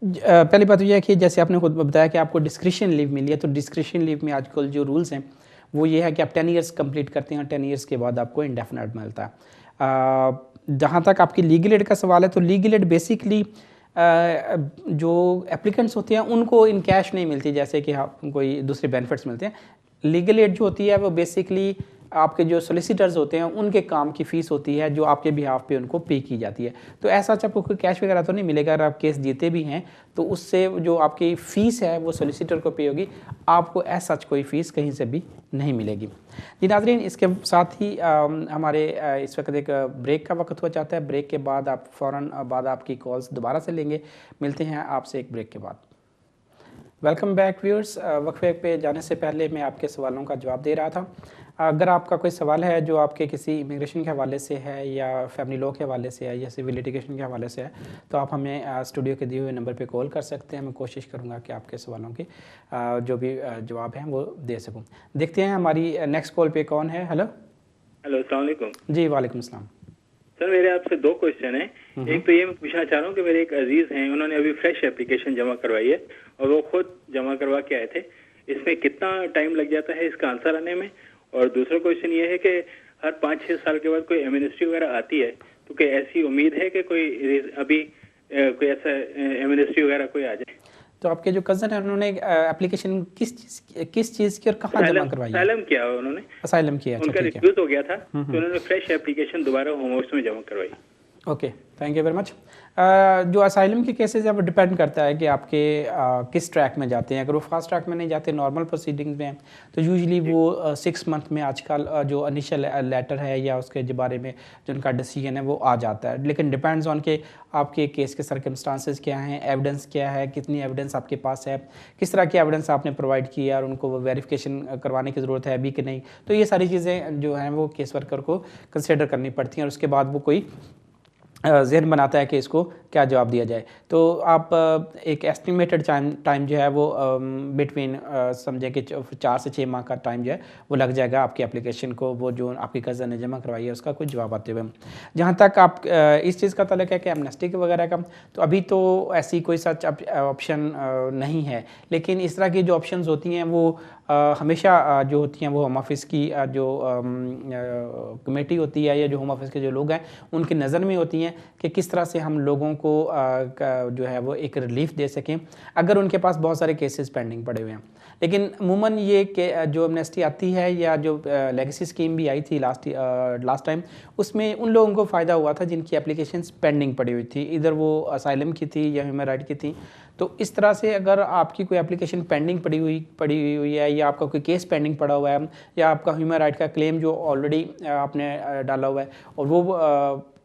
पहली बात यह है कि जैसे आपने खुद बताया कि आपको डिस्क्रिशन लीव मिली है, तो डिस्क्रिशन लीव में आजकल जो रूल्स हैं वो ये है कि आप 10 ईयर्स कंप्लीट करते हैं, 10 ईयर्स के बाद आपको इंडेफिनेट मिलता है। जहाँ तक आपकी लीगल एड का सवाल है तो लीगल एड बेसिकली जो एप्लीकेंट्स होते हैं उनको इन कैश नहीं मिलती जैसे कि कोई दूसरे बेनिफिट्स मिलते हैं। लीगल एड जो होती है वो बेसिकली आपके जो सोलिसिटर्स होते हैं उनके काम की फ़ीस होती है जो आपके बिहाफ पे उनको पे की जाती है। तो ऐसा आपको कोई कैश वगैरह तो नहीं मिलेगा। अगर आप केस जीते भी हैं तो उससे जो आपकी फ़ीस है वो सोलिसिटर को पे होगी, आपको ऐसा कोई फ़ीस कहीं से भी नहीं मिलेगी। जी नाज़रीन, इसके साथ ही हमारे इस वक्त एक ब्रेक का वक्त हो जाता है। ब्रेक के बाद आप फ़ौरन बाद आपकी कॉल्स दोबारा से लेंगे। मिलते हैं आपसे एक ब्रेक के बाद। Welcome back viewers. वक्फे पे जाने से पहले मैं आपके सवालों का जवाब दे रहा था। अगर आपका कोई सवाल है जो आपके किसी इमिग्रेशन के हवाले से है या फैमिली लॉ के हवाले से है या सिविल लिटिगेशन के हवाले से है तो आप हमें स्टूडियो के दिए हुए नंबर पे कॉल कर सकते हैं। मैं कोशिश करूँगा कि आपके सवालों के जो भी जवाब हैं वो दे सकूँ। देखते हैं हमारी नेक्स्ट कॉल पे कौन है। हेलो हेलो, अस्सलाम वालेकुम। जी वालेकुम अस्सलाम। सर मेरे आपसे 2 क्वेश्चन हैं। एक तो ये मैं पूछना चाह रहा हूँ कि मेरे एक अजीज़ हैं, उन्होंने अभी फ्रेश एप्लीकेशन जमा करवाई है और वो खुद जमा करवा के आए थे। इसमें कितना टाइम लग जाता है इसका आंसर आने में? और दूसरा क्वेश्चन ये है कि हर 5-6 साल के बाद कोई एमनेस्टी वगैरह आती है तो क्या ऐसी उम्मीद है कि कोई अभी कोई ऐसा एमनेस्टी वगैरह कोई आ जाए। तो आपके जो कज़न है उन्होंने एप्लीकेशन किस चीज़ की और कहाँ जमा करवाई? असाइलम किया उन्होंने, असाइलम किया। उनका रिफ्यूज हो गया था तो उन्होंने फ्रेश एप्लीकेशन दोबारा होम ऑफिस में जमा करवाई। Okay, thank you very much. जो असाइलम के केसेस है वो डिपेंड करता है कि आपके किस ट्रैक में जाते हैं। अगर वो फास्ट ट्रैक में नहीं जाते, नॉर्मल प्रोसीडिंग्स में हैं, तो यूजुअली वो 6 मंथ में आजकल जो इनिशियल लेटर है या उसके जो बारे में जो उनका डिसीजन है वो आ जाता है। लेकिन डिपेंड्स ऑन के आपके केस के सर्कमस्टांसेस क्या हैं, एविडेंस क्या है, कितनी एविडेंस आपके पास है, किस तरह की एविडेंस आपने प्रोवाइड की है और उनको वो वेरिफिकेशन करवाने की ज़रूरत है अभी कि नहीं। तो ये सारी चीज़ें जो हैं वो केस वर्कर को कंसिडर करनी पड़ती हैं और उसके बाद वो कोई ज़हन बनाता है कि इसको क्या जवाब दिया जाए। तो आप एक एस्टिमेटेड टाइम जो है वो बिटवीन समझे कि 4 से 6 माह का टाइम जो है वो लग जाएगा आपकी एप्लीकेशन को, वो जो आपकी कज़न ने जमा करवाई है उसका कुछ जवाब आते हुए। जहाँ तक आप इस चीज़ का ताल्लुक है कि एमनेस्टी वगैरह का, तो अभी तो ऐसी कोई सच ऑप्शन नहीं है, लेकिन इस तरह की जो ऑप्शंस होती हैं वो हमेशा जो होती हैं वो होम ऑफिस की जो कमेटी होती है या जो होम ऑफिस के जो लोग हैं उनकी नज़र में होती हैं कि किस तरह से हम लोगों को जो है वो एक रिलीफ दे सकें अगर उनके पास बहुत सारे केसेस पेंडिंग पड़े हुए हैं। लेकिन अमूमन ये कि जो एमनेस्टी आती है या जो लेगेसी स्कीम भी आई थी लास्ट टाइम, उसमें उन लोगों को फ़ायदा हुआ था जिनकी एप्लीकेशंस पेंडिंग पड़ी हुई थी, इधर वो असाइलम की थी या ह्यूमन राइट की थी। तो इस तरह से अगर आपकी कोई एप्लीकेशन पेंडिंग पड़ी हुई है या आपका कोई केस पेंडिंग पड़ा हुआ है या आपका ह्यूमन राइट का क्लेम जो ऑलरेडी आपने डाला हुआ है और वो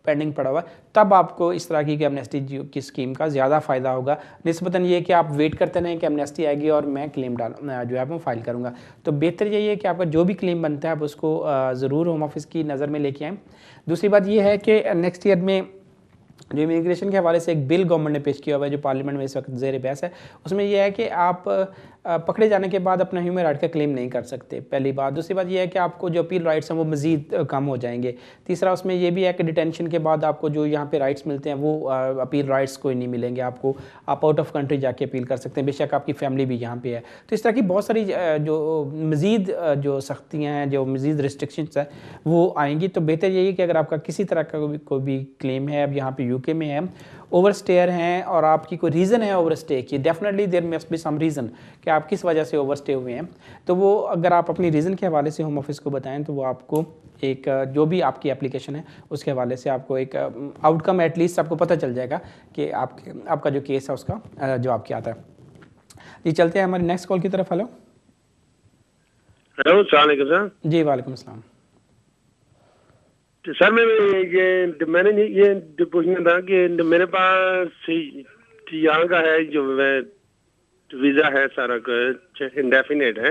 पेंडिंग पड़ा हुआ है, तब आपको इस तरह की एमनेस्टी की स्कीम का ज़्यादा फ़ायदा होगा निस्बतन ये कि आप वेट करते रहें कि एमनेस्टी आएगी और मैं क्लेम जो है वो फाइल करूँगा। तो बेहतर यही है कि आपका जो भी क्लेम बनता है आप उसको ज़रूर होम ऑफिस की नज़र में लेके आएँ। दूसरी बात ये है कि नेक्स्ट ईयर में जो इमिग्रेशन के हवाले से एक बिल गवर्नमेंट ने पेश किया हुआ है जो पार्लियामेंट में इस वक्त ज़ेर बहस है, उसमें यह है कि आप पकड़े जाने के बाद अपना ह्यूमन राइट का क्लेम नहीं कर सकते, पहली बात। दूसरी बात यह है कि आपको जो अपील राइट्स हैं वो मज़ीद कम हो जाएंगे। तीसरा उसमें यह भी है कि डिटेंशन के बाद आपको जो यहाँ पे राइट्स मिलते हैं वो अपील राइट्स कोई नहीं मिलेंगे आपको, आप आउट ऑफ कंट्री जाके अपील कर सकते हैं, बेशक आपकी फैमिली भी यहाँ पे है। तो इस तरह की बहुत सारी जो मज़ीद जो सख्तियाँ हैं, जो मज़ीद रिस्ट्रिक्शंस हैं वो आएंगी। तो बेहतर यही है कि अगर आपका किसी तरह का कोई भी क्लेम है, अब यहाँ पे यूके में है, ओवरस्टेयर हैं और आपकी कोई रीज़न है ओवरस्टे की, definitely there must be some reason कि आप किस वजह से ओवरस्टे हुए हैं। तो वो अगर आप अपनी रीज़न के हवाले से होम ऑफिस को बताएं तो वो आपको एक जो भी आपकी एप्लीकेशन है उसके हवाले से आपको एक आउटकम एटलीस्ट आपको पता चल जाएगा कि आपका जो केस है उसका जवाब क्या आता है। जी चलते हैं हमारी नेक्स्ट कॉल की तरफ। हेलो अस्सलाम वालेकुम सर। जी वालेकुम अस्सलाम सर। मैंने ये पूछना था कि मेरे पास यहाँ का है जो वीजा है सारा कुछ इंडेफिनेट है,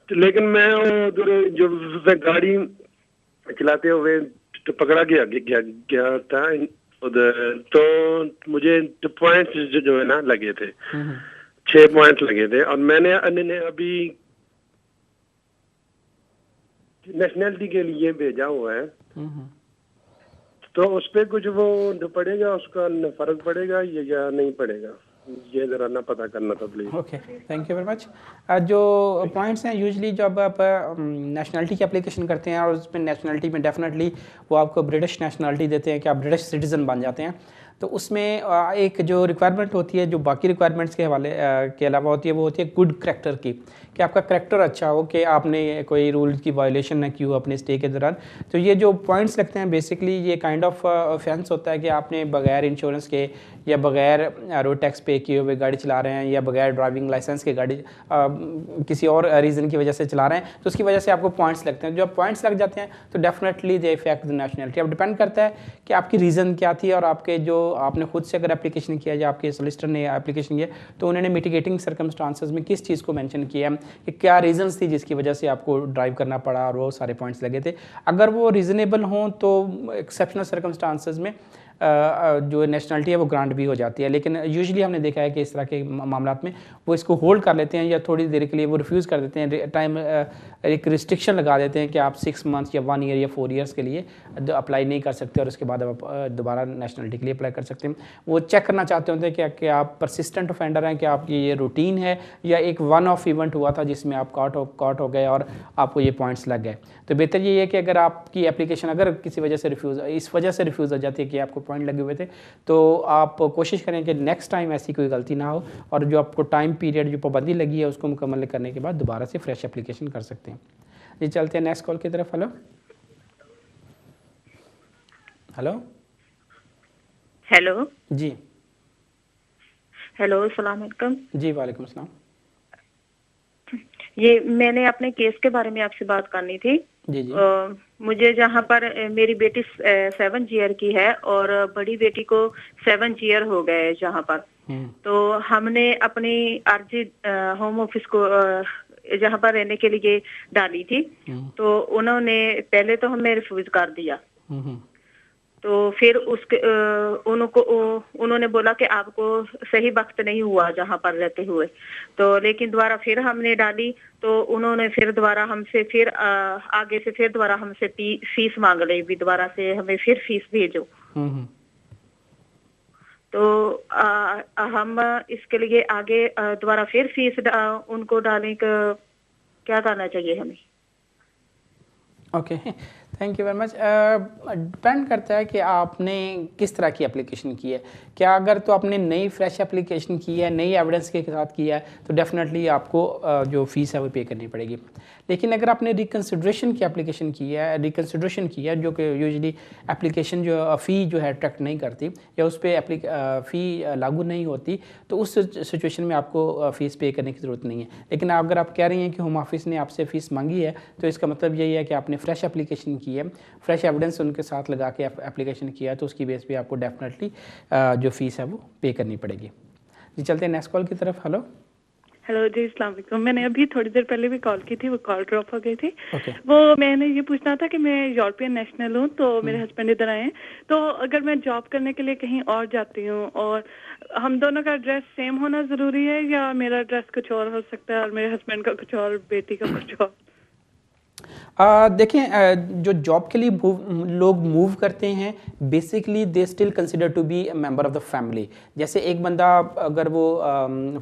लेकिन मैं जो गाड़ी चलाते हुए तो पकड़ा गया था उधर, तो मुझे पॉइंट्स जो है ना लगे थे, 6 पॉइंट लगे थे और मैंने अभी नेशनलिटी के लिए भेजा हुआ है, तो उस पे कुछ वो पड़ेगा, उसका फर्क पड़ेगा या नहीं पड़ेगा, ये जरा ना पता करना था please. Okay, thank you very much. जो पॉइंट्स हैं यूजुअली जब आप नेशनलिटी की एप्लीकेशन करते हैं और उसमें नेशनलिटी में डेफिनेटली वो आपको ब्रिटिश नेशनलिटी देते हैं कि आप ब्रिटिश सिटीज़न बन जाते हैं, तो उसमें एक जो रिक्वायरमेंट होती है जो बाकी रिक्वायरमेंट्स के हवाले के अलावा होती है वो होती है गुड करैक्टर की, कि आपका करैक्टर अच्छा हो, कि आपने कोई रूल की वायलेशन ना की हो अपने स्टे के दौरान। तो ये जो पॉइंट्स लगते हैं बेसिकली ये काइंड ऑफ ऑफेंस होता है कि आपने बगैर इंश्योरेंस के या बगैर रोड टैक्स पे किए हुए गाड़ी चला रहे हैं या बगैर ड्राइविंग लाइसेंस के गाड़ी किसी और रीज़न की वजह से चला रहे हैं, तो उसकी वजह से आपको पॉइंट्स लगते हैं। जब पॉइंट्स लग जाते हैं तो definitely they effect the nationality. अब डिपेंड करता है कि आपकी रीज़न क्या थी और आपके जो आपने खुद से अगर एप्लीकेशन किया या आपके सोलिसिटर ने एप्लीकेशन किया तो उन्होंने मिटिगेटिंग सर्कमस्टांसेस में किस चीज़ को मेंशन किया है कि क्या रीजंस थी जिसकी वजह से आपको ड्राइव करना पड़ा और वो सारे पॉइंट्स लगे थे। अगर वो रीज़नेबल हों तो एक्सेप्शनल सर्कमस्टांसेस में जो नेशनलिटी है वो ग्रांट भी हो जाती है। लेकिन यूजुअली हमने देखा है कि इस तरह के मामलात में वो इसको होल्ड कर लेते हैं या थोड़ी देर के लिए वो रिफ्यूज़ कर देते हैं, टाइम एक रिस्ट्रिक्शन लगा देते हैं कि आप 6 मंथ्स या 1 ईयर या 4 ईयर्स के लिए अप्लाई नहीं कर सकते और उसके बाद आप दोबारा नेशनलिटी के लिए अप्लाई कर सकते हैं। वो चेक करना चाहते होते हैं कि आप परसिस्टेंट ऑफेंडर हैं, कि आपकी ये रूटीन है या एक वन ऑफ इवेंट हुआ था जिसमें आप कॉट हो गए और आपको ये पॉइंट्स लग गए। तो बेहतर ये है कि अगर आपकी एप्लीकेशन अगर किसी वजह से इस वजह से रिफ्यूज़ हो जाती है कि आपको पॉइंट लगे हुए थे, तो आप कोशिश करें कि नेक्स्ट टाइम ऐसी कोई गलती ना हो और जो आपको टाइम पीरियड जो पाबंदी लगी है उसको मुकम्मल करने के बाद दोबारा से फ्रेश एप्लीकेशन कर सकते हैं। जी चलते हैं नेक्स्ट कॉल की तरफ। हेलो हेलो हेलो जी हेलो, अस्सलाम वालेकुम। जी वालेकुम अस्सलाम। ये मैंने अपने केस के बारे में आपसे बात करनी थी। जी जी। मुझे जहाँ पर मेरी बेटी 7 ईयर की है और बड़ी बेटी को 7 ईयर हो गए जहाँ पर, तो हमने अपनी अर्जी होम ऑफिस को जहाँ पर रहने के लिए डाली थी, तो उन्होंने पहले तो हमें रिफ्यूज कर दिया। तो फिर उसके उन्होंने बोला कि आपको सही वक्त नहीं हुआ जहाँ पर रहते हुए, तो लेकिन दोबारा फिर हमने डाली तो उन्होंने फिर दोबारा हमसे फिर आगे से फिर दोबारा हमसे फीस मांग रही भी, दोबारा से हमें फिर फीस भेजो। तो हम इसके लिए आगे दोबारा फिर फीस उनको डालने का क्या करना चाहिए हमें? Okay, thank you very much. Depend करता है कि आपने किस तरह की एप्लीकेशन की है। क्या अगर तो आपने नई फ्रेश एप्लीकेशन की है, नई एविडेंस के साथ किया है, तो डेफिनेटली आपको जो फ़ीस है वो पे करनी पड़ेगी। लेकिन अगर आपने रिकन्सिडरेशन की एप्लीकेशन की है, जो कि यूजुअली एप्लीकेशन जो फ़ी जो है अट्रैक्ट नहीं करती या उस पर फ़ी लागू नहीं होती, तो उस सिचुएशन में आपको फ़ीस पे करने की ज़रूरत नहीं है। लेकिन अगर आप कह रही हैं कि होम ऑफिस ने आपसे फ़ीस मांगी है, तो इसका मतलब यही है कि आपने फ्रेश एप्लीकेशन की है, फ्रेश एविडेंस उनके साथ लगा के एप्लीकेशन किया है, तो उसकी बेस पे आपको डेफिनेटली जो फ़ीस है वो पे करनी पड़ेगी। जी चलते हैं नेक्स्ट कॉल की तरफ। हेलो हेलो जी, अस्सलाम वालेकुम। मैंने अभी थोड़ी देर पहले भी कॉल की थी, वो कॉल ड्रॉप हो गई थी। वो मैंने ये पूछना था कि मैं यूरोपियन नेशनल हूँ, तो मेरे हस्बैंड इधर आए हैं, तो अगर मैं जॉब करने के लिए कहीं और जाती हूँ और हम दोनों का एड्रेस सेम होना ज़रूरी है या मेरा एड्रेस कुछ और हो सकता है और मेरे हस्बैंड का कुछ और, बेटी का कुछ और? देखें, जो जॉब के लिए लोग मूव करते हैं, basically they still consider to be member of the family. जैसे एक बंदा अगर वो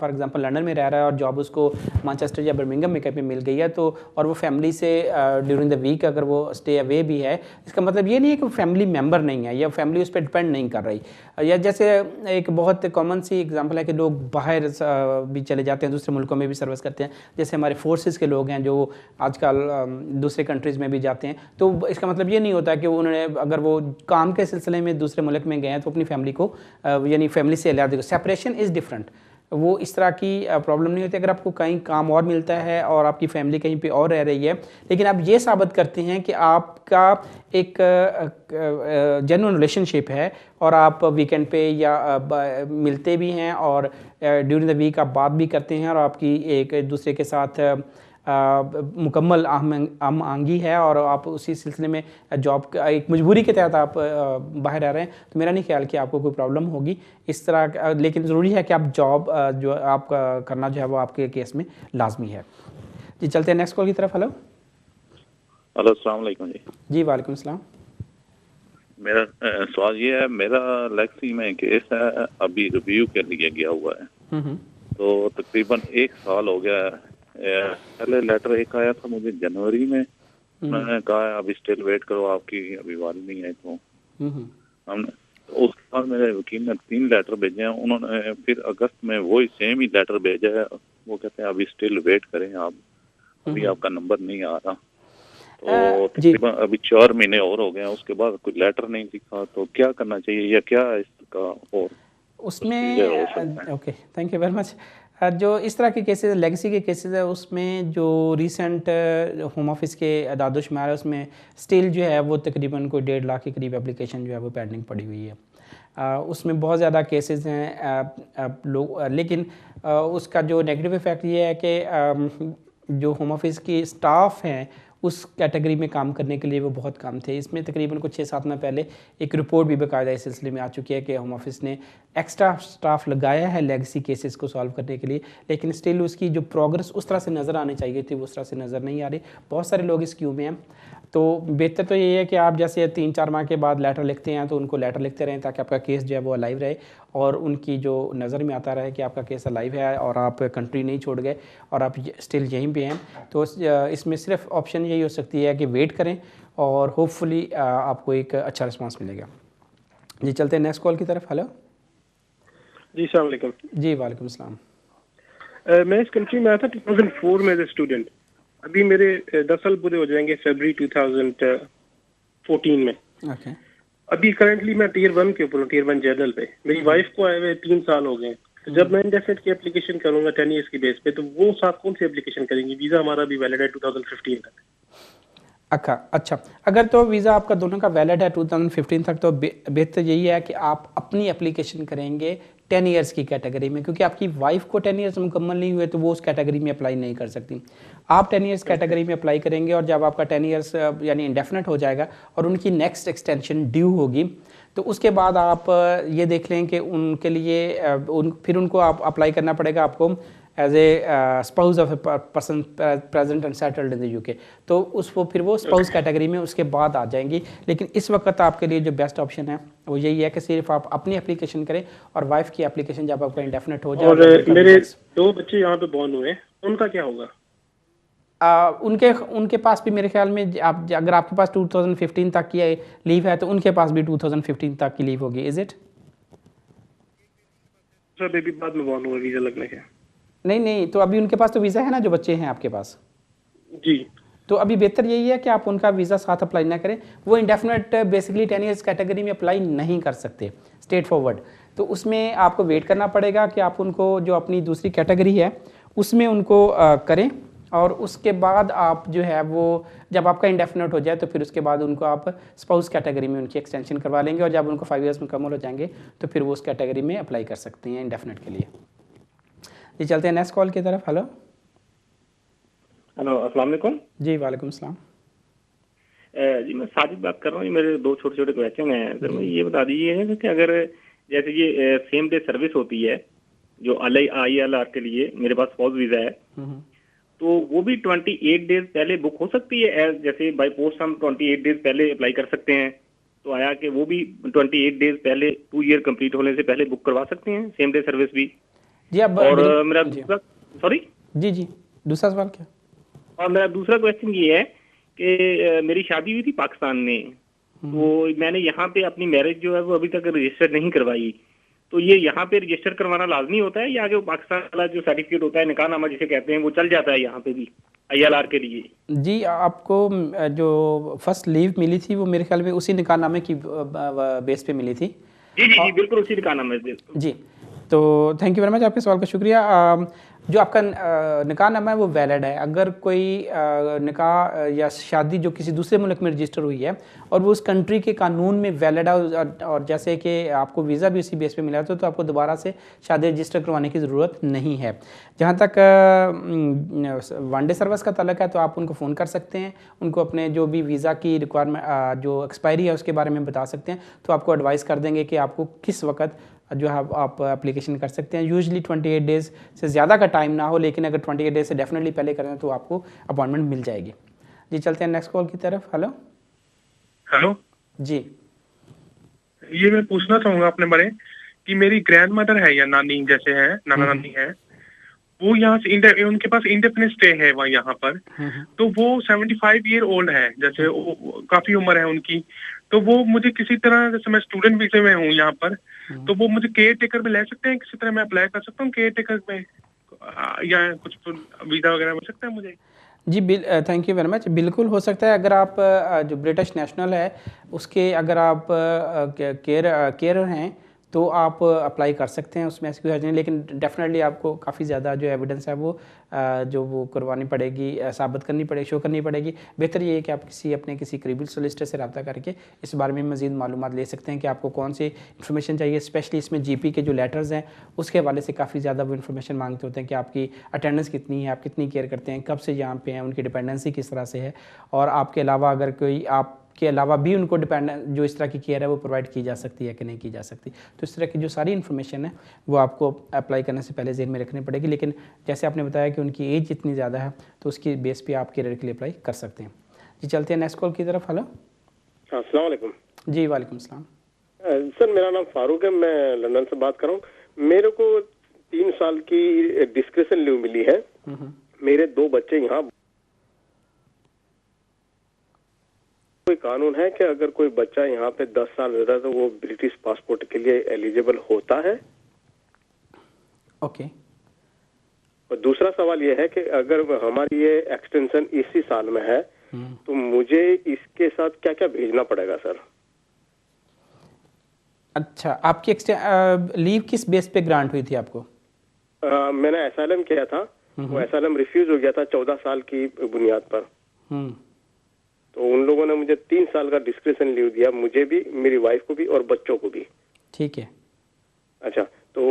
फॉर एग्जांपल लंदन में रह रहा है और जॉब उसको मैनचेस्टर या बर्मिंघम में कहीं पे मिल गई है, तो और वो फैमिली से ड्यूरिंग द वीक अगर वो स्टे अवे भी है, इसका मतलब ये नहीं है कि वो फैमिली मेम्बर नहीं है या फैमिली उस पर डिपेंड नहीं कर रही। या जैसे एक बहुत कॉमन सी एग्जाम्पल है कि लोग बाहर भी चले जाते हैं, दूसरे मुल्कों में भी सर्विस करते हैं। जैसे हमारे फोर्सेस के लोग हैं जो आजकल दूसरे कंट्रीज़ में भी जाते हैं, तो इसका मतलब ये नहीं होता कि उन्होंने अगर वो काम के सिलसिले में दूसरे मुल्क में गए हैं तो अपनी फैमिली को यानी फैमिली से अलग। सेपरेशन इज़ डिफरेंट, वो इस तरह की प्रॉब्लम नहीं होती। अगर आपको कहीं काम और मिलता है और आपकी फैमिली कहीं पे और रह रही है, लेकिन आप ये साबित करते हैं कि आपका एक जेन्युइन रिलेशनशिप है और आप वीकेंड पे या मिलते भी हैं और ड्यूरिंग द वीक आप बात भी करते हैं और आपकी एक दूसरे के साथ मुकम्मल आंगी है और आप उसी सिलसिले में जॉब एक मजबूरी के तहत आप बाहर रह रहे हैं, तो मेरा नहीं ख्याल कि आपको कोई प्रॉब्लम होगी इस तरह। लेकिन ज़रूरी है कि आप जॉब जो आप करना जो है वो आपके केस में लाजमी है। जी चलते हैं नेक्स्ट कॉल की तरफ। हेलो हेलो, अस्सलाम वालेकुम जी। जी वालेकुम सलाम। मेरा सवाल ये है, मेरा लेक्सी में केस है, अभी रिव्यू के लिए गया हुआ है, तो तकरीबन 1 साल हो गया है। पहले लेटर एक आया था मुझे जनवरी में, उन्होंने कहा अभी स्टिल वेट करो, आपकी अभी वारी नहीं है। तो हमने उसके बाद मेरे वकील ने 3 लेटर भेजे हैं, उन्होंने फिर अगस्त में वही सेम ही लेटर भेजा है। वो कहते हैं अभी स्टिल वेट करें आप, अभी आपका नंबर नहीं आ रहा। तो तकरीबन अभी 4 महीने और हो गए हैं, उसके बाद कोई लेटर नहीं दिखा, तो क्या करना चाहिए या क्या इसका और उसमें? Okay, thank you very much. जो इस तरह के केसेस, लेगेसी के केसेस है, उसमें जो रीसेंट होम ऑफिस के दादोशुमार है उसमें स्टिल जो है वो तकरीबन कोई 1.5 लाख के करीब एप्लीकेशन जो है वो पेंडिंग पड़ी हुई है। उसमें बहुत ज़्यादा केसेस हैं लोग, लेकिन उसका जो नेगेटिव इफ़ेक्ट ये है कि जो होम ऑफिस की स्टाफ हैं उस कैटेगरी में काम करने के लिए वो बहुत कम थे। इसमें तकरीबन कुछ 6-7 माह पहले एक रिपोर्ट भी बाकायदा इस सिलसिले में आ चुकी है कि होम ऑफिस ने एक्स्ट्रा स्टाफ लगाया है लेगेसी केसेस को सॉल्व करने के लिए, लेकिन स्टिल उसकी जो प्रोग्रेस उस तरह से नज़र आनी चाहिए थी वो उस तरह से नज़र नहीं आ रही। बहुत सारे लोग इस क्यू में हैं। तो बेहतर तो ये है कि आप जैसे 3-4 माह के बाद लेटर लिखते हैं तो उनको लेटर लिखते रहें ताकि आपका केस जो है वो अलाइव रहे और उनकी जो नज़र में आता रहे कि आपका केस अलाइव है और आप कंट्री नहीं छोड़ गए और आप स्टिल यहीं पे हैं। तो इसमें सिर्फ ऑप्शन यही हो सकती है कि वेट करें और होपफुली आपको एक अच्छा रिस्पांस मिलेगा। जी चलते हैं नेक्स्ट कॉल की तरफ। हेलो जी अस्सलाम वालेकुम। जी वालेकुम अस्सलाम। मैं इस कंट्री में आया था 2004 में एज ए स्टूडेंट। अभी मेरे 10 साल पूरे हो जाएंगे फरवरी 2014 में। ओके। अभी करंटली मैं टियर 1 के ऊपर हूँ, टियर 1 जनरल पे। मेरी वाइफ को आए हुए 3 साल हो गए। तो जब मैं इंडेफिनिट की एप्लीकेशन करूंगा 10 ईयर्स की बेस पे, तो वो साथ कौन सी एप्लीकेशन करेंगी? वीजा हमारा भी वैलिड है 2015 तक। अच्छा, अगर तो वीज़ा आपका दोनों का वैलिड है 2015 तक, तो बेहतर यही है कि आप अपनी एप्लीकेशन करेंगे 10 ईयर्स की कैटेगरी में, क्योंकि आपकी वाइफ को 10 ईयर्स मुकम्मल नहीं हुए तो वो उस कैटेगरी में अप्लाई नहीं कर सकती। आप 10 ईयर्स कैटेगरी में अप्लाई करेंगे और जब आपका 10 ईयर्स यानी इंडेफिनिट हो जाएगा और उनकी नेक्स्ट एक्सटेंशन ड्यू होगी, तो उसके बाद आप ये देख लें कि उनके लिए फिर उनको आप अप्लाई करना पड़ेगा आपको as a spouse of a person present and settled in the UK. तो उसको फिर वो स्पाउस कैटेगरी में उसके बाद आ जाएंगी। लेकिन इस वक्त आपके लिए जो बेस्ट ऑप्शन है वो यही है कि सिर्फ आप अपनी एप्लीकेशन करें और वाइफ की एप्लीकेशन जब आपका इंडेफिनिट हो जाए। और मेरे 2 बच्चे यहाँ पे बॉर्न हुए, उनका क्या होगा? उनके पास भी मेरे ख्याल में अगर आपके पास 2015 तक की लीव है तो उनके पास भी 2015 तक की लीव होगी। Is it? सर बेबी बाद में बॉर्न हुआ वीजा लगने के। नहीं, तो अभी उनके पास तो वीज़ा है ना, जो बच्चे हैं आपके पास। जी। तो अभी बेहतर यही है कि आप उनका वीज़ा साथ अप्लाई ना करें। वो इंडेफिनिट बेसिकली 10 ईयर्स कैटेगरी में अप्लाई नहीं कर सकते स्ट्रेट फॉरवर्ड। तो उसमें आपको वेट करना पड़ेगा कि आप उनको जो अपनी दूसरी कैटेगरी है उसमें उनको करें और उसके बाद आप जो है वो जब आपका इंडेफिनिट हो जाए तो फिर उसके बाद उनको आप स्पाउस कैटेगरी में उनकी एक्सटेंशन करवा लेंगे और जब उनको 5 ईयर्स मुकम्मल हो जाएंगे तो फिर वो उस कैटेगरी में अप्लाई कर सकते हैं इंडेफिनिट के लिए। जी चलते हैं नेक्स्ट कॉल की तरफ। हेलो अस्सलाम वालेकुम। जी वालेकुम सलाम। जी मैं साजिद बात कर रहा हूँ। मेरे 2 छोटे क्वेश्चन हैं सर। मुझे ये बता दीजिए कि अगर जैसे ये सेम डे सर्विस होती है जो ILR के लिए, मेरे पास स्पाउस वीजा है, तो वो भी 28 डेज पहले बुक हो सकती है? जैसे बाई पोस्ट हम 28 डेज पहले अप्लाई कर सकते हैं, तो आया कि वो भी 28 डेज पहले 2 ईयर कंप्लीट होने से पहले बुक करवा सकते हैं सेम डे सर्विस भी? जी अब और मेरा दूसरा जी दूसरा सवाल क्या? और मेरा दूसरा क्वेश्चन ये है कि मेरी शादी हुई थी पाकिस्तान में, तो मैंने यहाँ पे अपनी मैरिज जो है वो अभी तक रजिस्टर नहीं करवाई, तो ये यहाँ पे रजिस्टर करवाना लाजमी होता है या आगे वो पाकिस्तान वाला जो सर्टिफिकेट होता है निकाहनामा जिसे कहते हैं वो चल जाता है यहाँ पे भी ILR के लिए? जी आपको जो फर्स्ट लीव मिली थी वो मेरे ख्याल में उसी निकाहनामे की बेस पे मिली थी। जी बिल्कुल उसी निकाहनामे जी। तो थैंक यू वेरी मच, आपके सवाल का शुक्रिया। जो आपका निकाहनामा है वो वैलिड है। अगर कोई निकाह या शादी जो किसी दूसरे मुल्क में रजिस्टर हुई है और वो उस कंट्री के कानून में वैलिड है और जैसे कि आपको वीज़ा भी उसी बेस पे मिला तो आपको दोबारा से शादी रजिस्टर करवाने की ज़रूरत नहीं है। जहाँ तक वनडे सर्विस का तल्लुक़ है तो आप उनको फ़ोन कर सकते हैं, उनको अपने जो भी वीज़ा की रिक्वायरमेंट जो एक्सपायरी है उसके बारे में बता सकते हैं, तो आपको एडवाइस कर देंगे कि आपको किस वक्त जो है आप एप्लीकेशन कर सकते हैं। यूजुअली 28 डेज़ से ज़्यादा का टाइम ना हो, लेकिन अगर 28 डेज़ से डेफिनेटली पहले करें तो आपको अपॉइंटमेंट मिल जाएगी। जी चलते हैं नेक्स्ट कॉल की तरफ। हेलो जी। ये मैं पूछना चाहूँगा अपने बारे कि मेरी ग्रैंड मदर है या नानी जैसे है, नाना नानी है, वो यहाँ से उनके पास इंडेफिनिट स्टे है वहाँ यहाँ पर, तो वो 75 ईयर ओल्ड है, जैसे काफ़ी उम्र है उनकी, तो वो मुझे किसी तरह, जैसे मैं स्टूडेंट वीज़े में हूँ यहाँ पर, तो वो मुझे केयर टेकर में ले सकते हैं? किसी तरह मैं अप्लाई कर सकता हूँ केयर टेकर में या कुछ वीज़ा वगैरह मिल सकता है मुझे? जी थैंक यू वेरी मच। बिल्कुल हो सकता है। अगर आप जो ब्रिटिश नेशनल है उसके अगर आप केयर हैं तो आप अप्लाई कर सकते हैं, उसमें ऐसी कोई हर्ज नहीं। लेकिन डेफिनेटली आपको काफ़ी ज़्यादा जो एविडेंस है वो जो वो करवानी पड़ेगी, साबित करनी पड़ेगी, शो करनी पड़ेगी। बेहतर ये है कि आप अपने किसी करीबी सोलिसिटर से रब्ता करके इस बारे में मज़ीद मालूमात ले सकते हैं कि आपको कौन सी इन्फॉर्मेशन चाहिए। स्पेशली इसमें GP के जो लेटर्स हैं उसके हवाले से काफ़ी ज़्यादा वो इन्फॉर्मेशन मांगते होते हैं कि आपकी अटेंडेंस कितनी है, आप कितनी केयर करते हैं, कब से यहाँ पे हैं, उनकी डिपेंडेंसी किस तरह से है, और आपके अलावा अगर कोई आपके अलावा भी उनको डिपेंडेंट जो इस तरह की केयर है वो प्रोवाइड की जा सकती है कि नहीं की जा सकती। तो इस तरह की जो सारी इन्फॉर्मेशन है वो आपको अप्लाई करने से पहले ज़हन में रखनी पड़ेगी। लेकिन जैसे आपने बताया कि उनकी एज इतनी ज़्यादा है तो उसकी बेस पे आप केयर के लिए अप्लाई कर सकते हैं। जी चलते हैं नेक्स्ट कॉल की तरफ। हेलो, अस्सलाम वालेकुम। जी वालेकुम सलाम। सर मेरा नाम फारूक है, मैं लंदन से बात कर रहा हूँ। मेरे को 3 साल की डिस्क्रिप्शन लीव मिली है। मेरे 2 बच्चे यहाँ, कोई कानून है कि अगर कोई बच्चा यहाँ पे 10 साल रहता है तो वो ब्रिटिश पासपोर्ट के लिए एलिजिबल होता है? ओके। और दूसरा सवाल ये है कि अगर हमारी ये एक्सटेंशन इसी साल में है तो मुझे इसके साथ क्या क्या भेजना पड़ेगा सर? अच्छा, आपकी लीव किस बेस पे ग्रांट हुई थी आपको? मैंने एसाइलम किया था, वो एसाइलम रिफ्यूज हो गया था 14 साल की बुनियाद पर। तो उन लोगों ने मुझे 3 साल का डिस्क्रिप्शन लीव दिया, मुझे भी, मेरी वाइफ को भी और बच्चों को भी। ठीक है। अच्छा, तो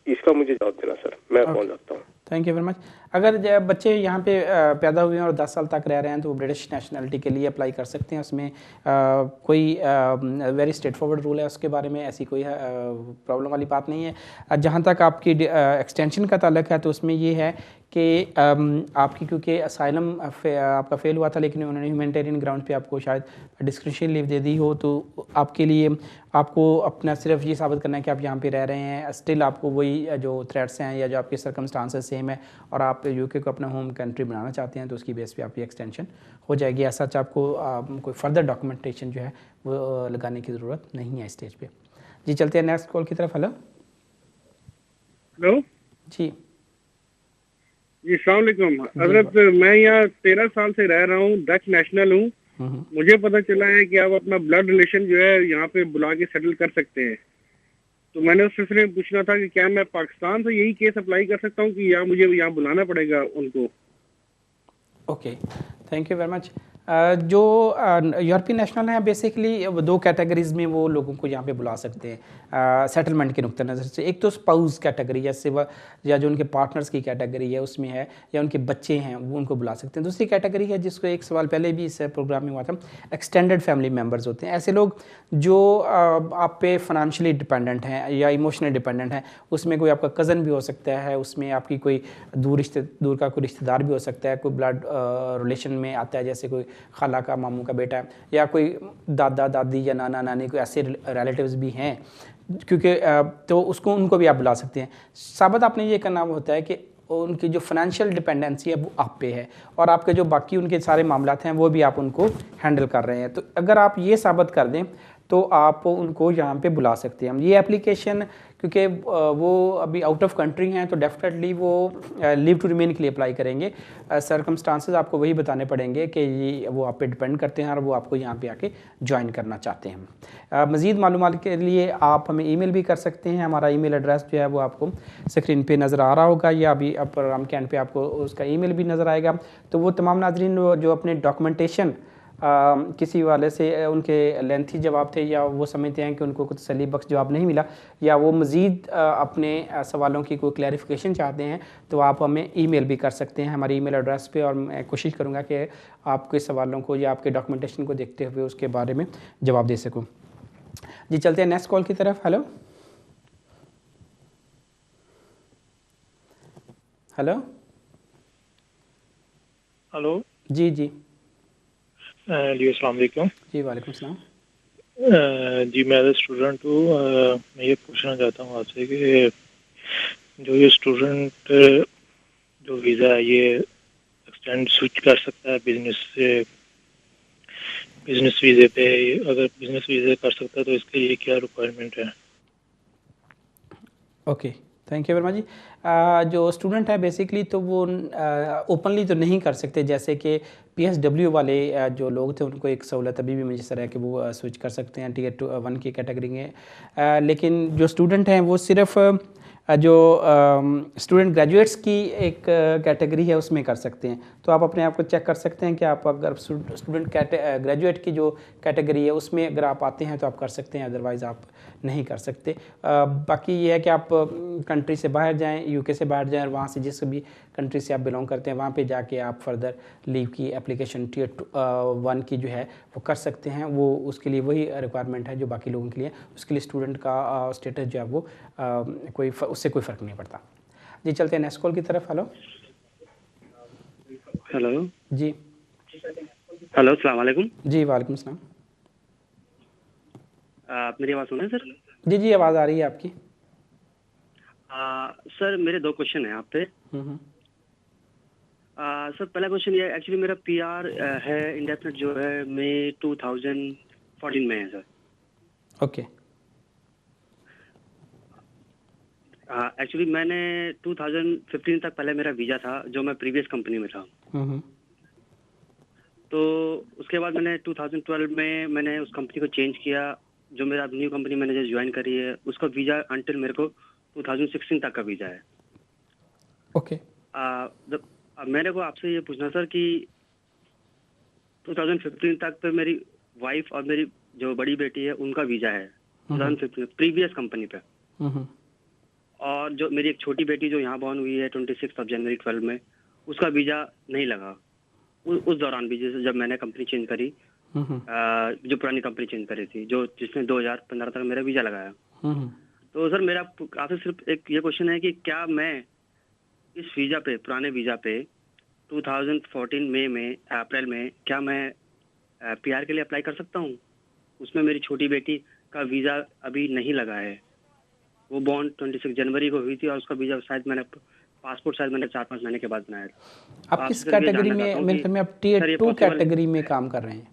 इसका मुझे जवाब देना सर, मैं फोन रखता हूँ। Thank you very much. अगर बच्चे यहाँ पे पैदा हुए हैं और 10 साल तक रह रहे हैं तो वो ब्रिटिश नेशनलिटी के लिए अप्लाई कर सकते हैं। उसमें कोई वेरी स्ट्रेट फॉरवर्ड रूल है, उसके बारे में ऐसी कोई प्रॉब्लम वाली बात नहीं है। जहाँ तक आपकी एक्सटेंशन का ताल्लुक है तो उसमें ये है कि आपकी क्योंकि असाइलम आपका फेल हुआ था लेकिन उन्होंने ह्यूमैनिटेरियन ग्राउंड पे आपको शायद डिस्क्रिप्शन लीव दे दी हो, तो आपके लिए आपको अपना सिर्फ ये साबित करना है कि आप यहाँ पे रह रहे हैं, स्टिल आपको वही जो थ्रेट्स हैं या जो आपके सर्कमस्टांसेस सेम है और आप UK को अपना होम कंट्री बनाना चाहते हैं तो उसकी बेस पे आपकी एक्सटेंशन हो जाएगी। ऐसा आपको कोई फर्दर डॉक्यूमेंटेशन जो है वो लगाने की ज़रूरत नहीं है इस स्टेज पे। जी चलते हैं नेक्स्ट कॉल की तरफ। हेलो। हेलो जी जी अस्सलाम वालेकुम। हजरत, मैं यहाँ 13 साल से रह रहा हूँ, डच नेशनल हूँ। मुझे पता चला है कि आप अपना ब्लड रिलेशन जो है यहाँ पे बुला के सेटल कर सकते हैं, तो मैंने उस सिलसिले में पूछना था कि क्या मैं पाकिस्तान से यही केस अप्लाई कर सकता हूँ कि यहाँ मुझे यहाँ बुलाना पड़ेगा उनको? Okay, thank you very much. जो यूरोपियन नेशनल हैं बेसिकली 2 कैटेगरीज़ में वो लोगों को यहाँ पे बुला सकते हैं सेटलमेंट के नुक्ते नज़र से। एक तो स्पाउस कैटेगरी या जो उनके पार्टनर्स की कैटेगरी है उसमें है, या उनके बच्चे हैं वो उनको बुला सकते हैं। दूसरी कैटेगरी है जिसको एक सवाल पहले भी इस प्रोग्राम में हुआ था, एक्सटेंडेड फैमिली मेम्बर्स होते हैं। ऐसे लोग जो आप पे फाइनेंशियली डिपेंडेंट हैं या इमोशनली डिपेंडेंट हैं। उसमें कोई आपका कज़न भी हो सकता है, उसमें आपकी कोई दूर का कोई रिश्तेदार भी हो सकता है, कोई ब्लड रिलेशन में आता है जैसे कोई खाला का मामू का बेटा है, या कोई दादा दादी या नाना नानी, कोई ऐसे रिलेटिव्स भी हैं क्योंकि तो उनको भी आप बुला सकते हैं। साबित आपने ये करना होता है कि उनकी जो फाइनेंशियल डिपेंडेंसी है वो आप पे है और आपके जो बाकी उनके सारे मामलात हैं वो भी आप उनको हैंडल कर रहे हैं। तो अगर आप ये साबित कर दें तो आप उनको यहाँ पे बुला सकते हैं। हम ये एप्लीकेशन क्योंकि वो अभी आउट ऑफ कंट्री हैं तो डेफिनेटली वो लीव टू रिमेन के लिए अप्लाई करेंगे। सर्कमस्टांसेस आपको वही बताने पड़ेंगे कि ये वो आप पे डिपेंड करते हैं और वो आपको यहाँ पे आके ज्वाइन करना चाहते हैं। मज़ीद मालूमात के लिए आप हमें ईमेल भी कर सकते हैं। हमारा ईमेल एड्रेस जो है वो आपको स्क्रीन पे नज़र आ रहा होगा या अभी प्रोग्राम के एंड पे आपको उसका ईमेल भी नज़र आएगा। तो वो तमाम नाज़रीन जो अपने डॉक्यूमेंटेशन किसी वाले से उनके लेंथी जवाब थे या वो समझते हैं कि उनको कुछ तसल्ली बख्श जवाब नहीं मिला या वो मज़ीद अपने सवालों की कोई क्लैरिफिकेशन चाहते हैं तो आप हमें ईमेल भी कर सकते हैं हमारी ईमेल एड्रेस पे और मैं कोशिश करूँगा कि आपके सवालों को या आपके डॉक्यूमेंटेशन को देखते हुए उसके बारे में जवाब दे सकूँ। जी चलते हैं नेक्स्ट कॉल की तरफ। हेलो हेलो हेलो जी जी जी अस्सलाम वालेकुम। जी वालेकुम सलाम। जी मैं एज स्टूडेंट हूँ। मैं ये पूछना चाहता हूँ आपसे कि जो ये स्टूडेंट जो वीज़ा है ये एक्सटेंड स्विच कर सकता है बिजनेस वीज़े पे? अगर बिजनेस वीज़े कर सकता है तो इसके लिए क्या रिक्वायरमेंट है? Okay thank you very much जी। जो स्टूडेंट है बेसिकली तो वो ओपनली तो नहीं कर सकते, जैसे कि PSW वाले जो लोग थे उनको एक सहूलत अभी भी मुझे है कि वो स्विच कर सकते हैं Tier 1 की कैटेगरी में, लेकिन जो स्टूडेंट हैं वो सिर्फ जो स्टूडेंट ग्रेजुएट्स की एक कैटेगरी है उसमें कर सकते हैं। तो आप अपने आप को चेक कर सकते हैं कि आप अगर स्टूडेंट ग्रेजुएट की जो कैटेगरी है उसमें अगर आप आते हैं तो आप कर सकते हैं, अदरवाइज़ आप नहीं कर सकते। बाकी ये है कि आप कंट्री से बाहर जाएं, UK से बाहर जाएं और वहाँ से जिस भी कंट्री से आप बिलोंग करते हैं वहाँ पे जाके आप फर्दर लीव की एप्लीकेशन Tier 1 की जो है वो कर सकते हैं। वो उसके लिए वही रिक्वायरमेंट है जो बाकी लोगों के लिए, उसके लिए स्टूडेंट का स्टेटस जो है वो उससे कोई फ़र्क नहीं पड़ता। जी चलते हैं नेक्स्ट कॉल की तरफ। हेलो हेलो जी, हेलो अस्सलाम वालेकुम। जी वालेकुम सलाम। आप मेरी आवाज़ सुन रहे हैं सर? जी जी आवाज़ आ रही है आपकी। सर मेरे 2 क्वेश्चन हैं आप पे। सर पहला क्वेश्चन ये एक्चुअली मेरा PR है इंडेफिनिट जो है मई 2014 में है सर। ओके। एक्चुअली मैंने 2015 तक पहले मेरा वीज़ा था जो मैं प्रीवियस कंपनी में था। तो उसके बाद मैंने 2012 में मैंने उस कंपनी को चेंज किया, जो मेरा न्यू कंपनी मैंने जो ज्वाइन करी है उसका वीज़ा अंटिल मेरे को 2016 तक का वीज़ा है। ओके। मेरे को आपसे ये पूछना सर कि 2015 तक पे मेरी वाइफ और मेरी जो बड़ी बेटी है उनका वीज़ा है 2015 प्रीवियस कंपनी पे, और जो मेरी एक छोटी बेटी जो यहाँ बॉर्न हुई है 26 जनवरी 12 में, उसका वीज़ा नहीं लगा उस दौरान भी, जैसे जब मैंने कंपनी चेंज करी, जो पुरानी कंपनी चेंज करी थी जो जिसने 2015 तक मेरा वीज़ा लगाया। तो सर मेरा आपसे सिर्फ एक ये क्वेश्चन है कि क्या मैं इस वीज़ा पे, पुराने वीज़ा पे 2014 मई में अप्रैल में क्या मैं PR के लिए अप्लाई कर सकता हूँ? उसमें मेरी छोटी बेटी का वीज़ा अभी नहीं लगा है, वो बॉर्न 26 जनवरी को हुई थी और उसका वीज़ा शायद मैंने पासपोर्ट शायद मैंने 4-5 महीने के बाद बनाया था। आप किस कैटेगरी में, मेरे ख्याल में आप Tier 2 कैटेगरी में काम कर रहे हैं?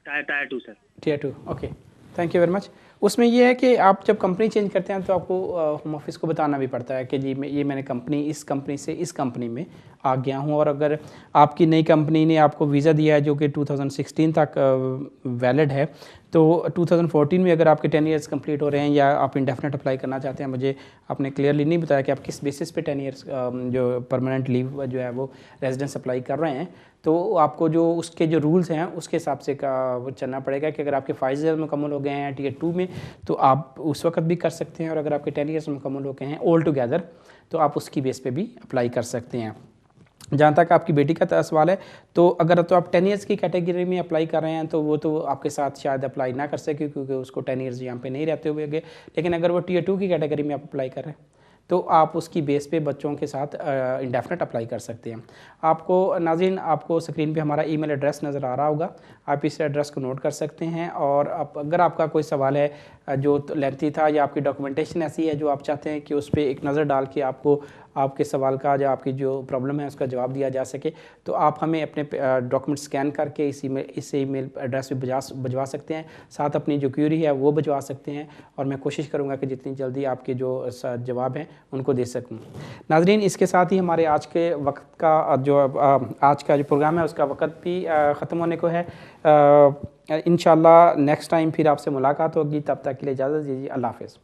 Tier 2 sir. Tier 2 okay, thank you very much. उसमें ये है कि आप जब कंपनी चेंज करते हैं तो आपको होम ऑफिस को बताना भी पड़ता है कि जी मैंने कंपनी इस कंपनी से इस कंपनी में आ गया हूँ, और अगर आपकी नई कंपनी ने आपको वीज़ा दिया है जो कि 2016 तक वैलिड है, तो 2014 में अगर आपके 10 ईयर्स कंप्लीट हो रहे हैं या आप इंडेफिनेट अप्लाई करना चाहते हैं, मुझे आपने क्लियरली नहीं बताया कि आप किस बेसिस पे 10 ईयर्स जो परमानेंट लीव जो है वो रेजिडेंस अप्लाई कर रहे हैं, तो आपको जो उसके जो रूल्स हैं उसके हिसाब से वो चलना पड़ेगा कि अगर आपके 5 ईयर्स मुकम्मल हो गए हैं Tier 2 में तो आप उस वक्त भी कर सकते हैं, और अगर आपके 10 ईयर्स मुकम्मल हो गए हैं ऑल टुगेदर तो आप उसकी बेस पे भी अप्लाई कर सकते हैं। जहाँ तक आपकी बेटी का सवाल है, तो अगर तो आप 10 ईयर्स की कैटेगरी में अप्लाई कर रहे हैं तो वो तो आपके साथ शायद अप्लाई ना कर सके क्योंकि उसको 10 ईयर्स यहाँ पे नहीं रहते हुए गए, लेकिन अगर वो Tier 2 की कैटेगरी में आप अप्लाई कर रहे हैं तो आप उसकी बेस पे बच्चों के साथ इंडेफिनेट अप्लाई कर सकते हैं। आपको नाज़रीन, आपको स्क्रीन पे हमारा ईमेल एड्रेस नज़र आ रहा होगा, आप इस एड्रेस को नोट कर सकते हैं, और अगर आपका कोई सवाल है जो लेंथी था या आपकी डॉक्यूमेंटेशन ऐसी है जो आप चाहते हैं कि उस पर एक नज़र डाल के आपको आपके सवाल का या आपकी जो प्रॉब्लम है उसका जवाब दिया जा सके, तो आप हमें अपने डॉक्यूमेंट स्कैन करके इस ईमेल एड्रेस पे भिजवा सकते हैं, साथ अपनी जो क्यूरी है वो भिजवा सकते हैं, और मैं कोशिश करूँगा कि जितनी जल्दी आपके जो जवाब हैं उनको दे सकूँ। नाज़रीन, इसके साथ ही हमारे आज के वक्त का आज का जो प्रोग्राम है उसका वक्त भी ख़त्म होने को है। इंशाल्लाह नेक्स्ट टाइम फिर आपसे मुलाकात होगी, तब तक के लिए इजाज़त दीजिए। अल्लाह हाफ़िज़।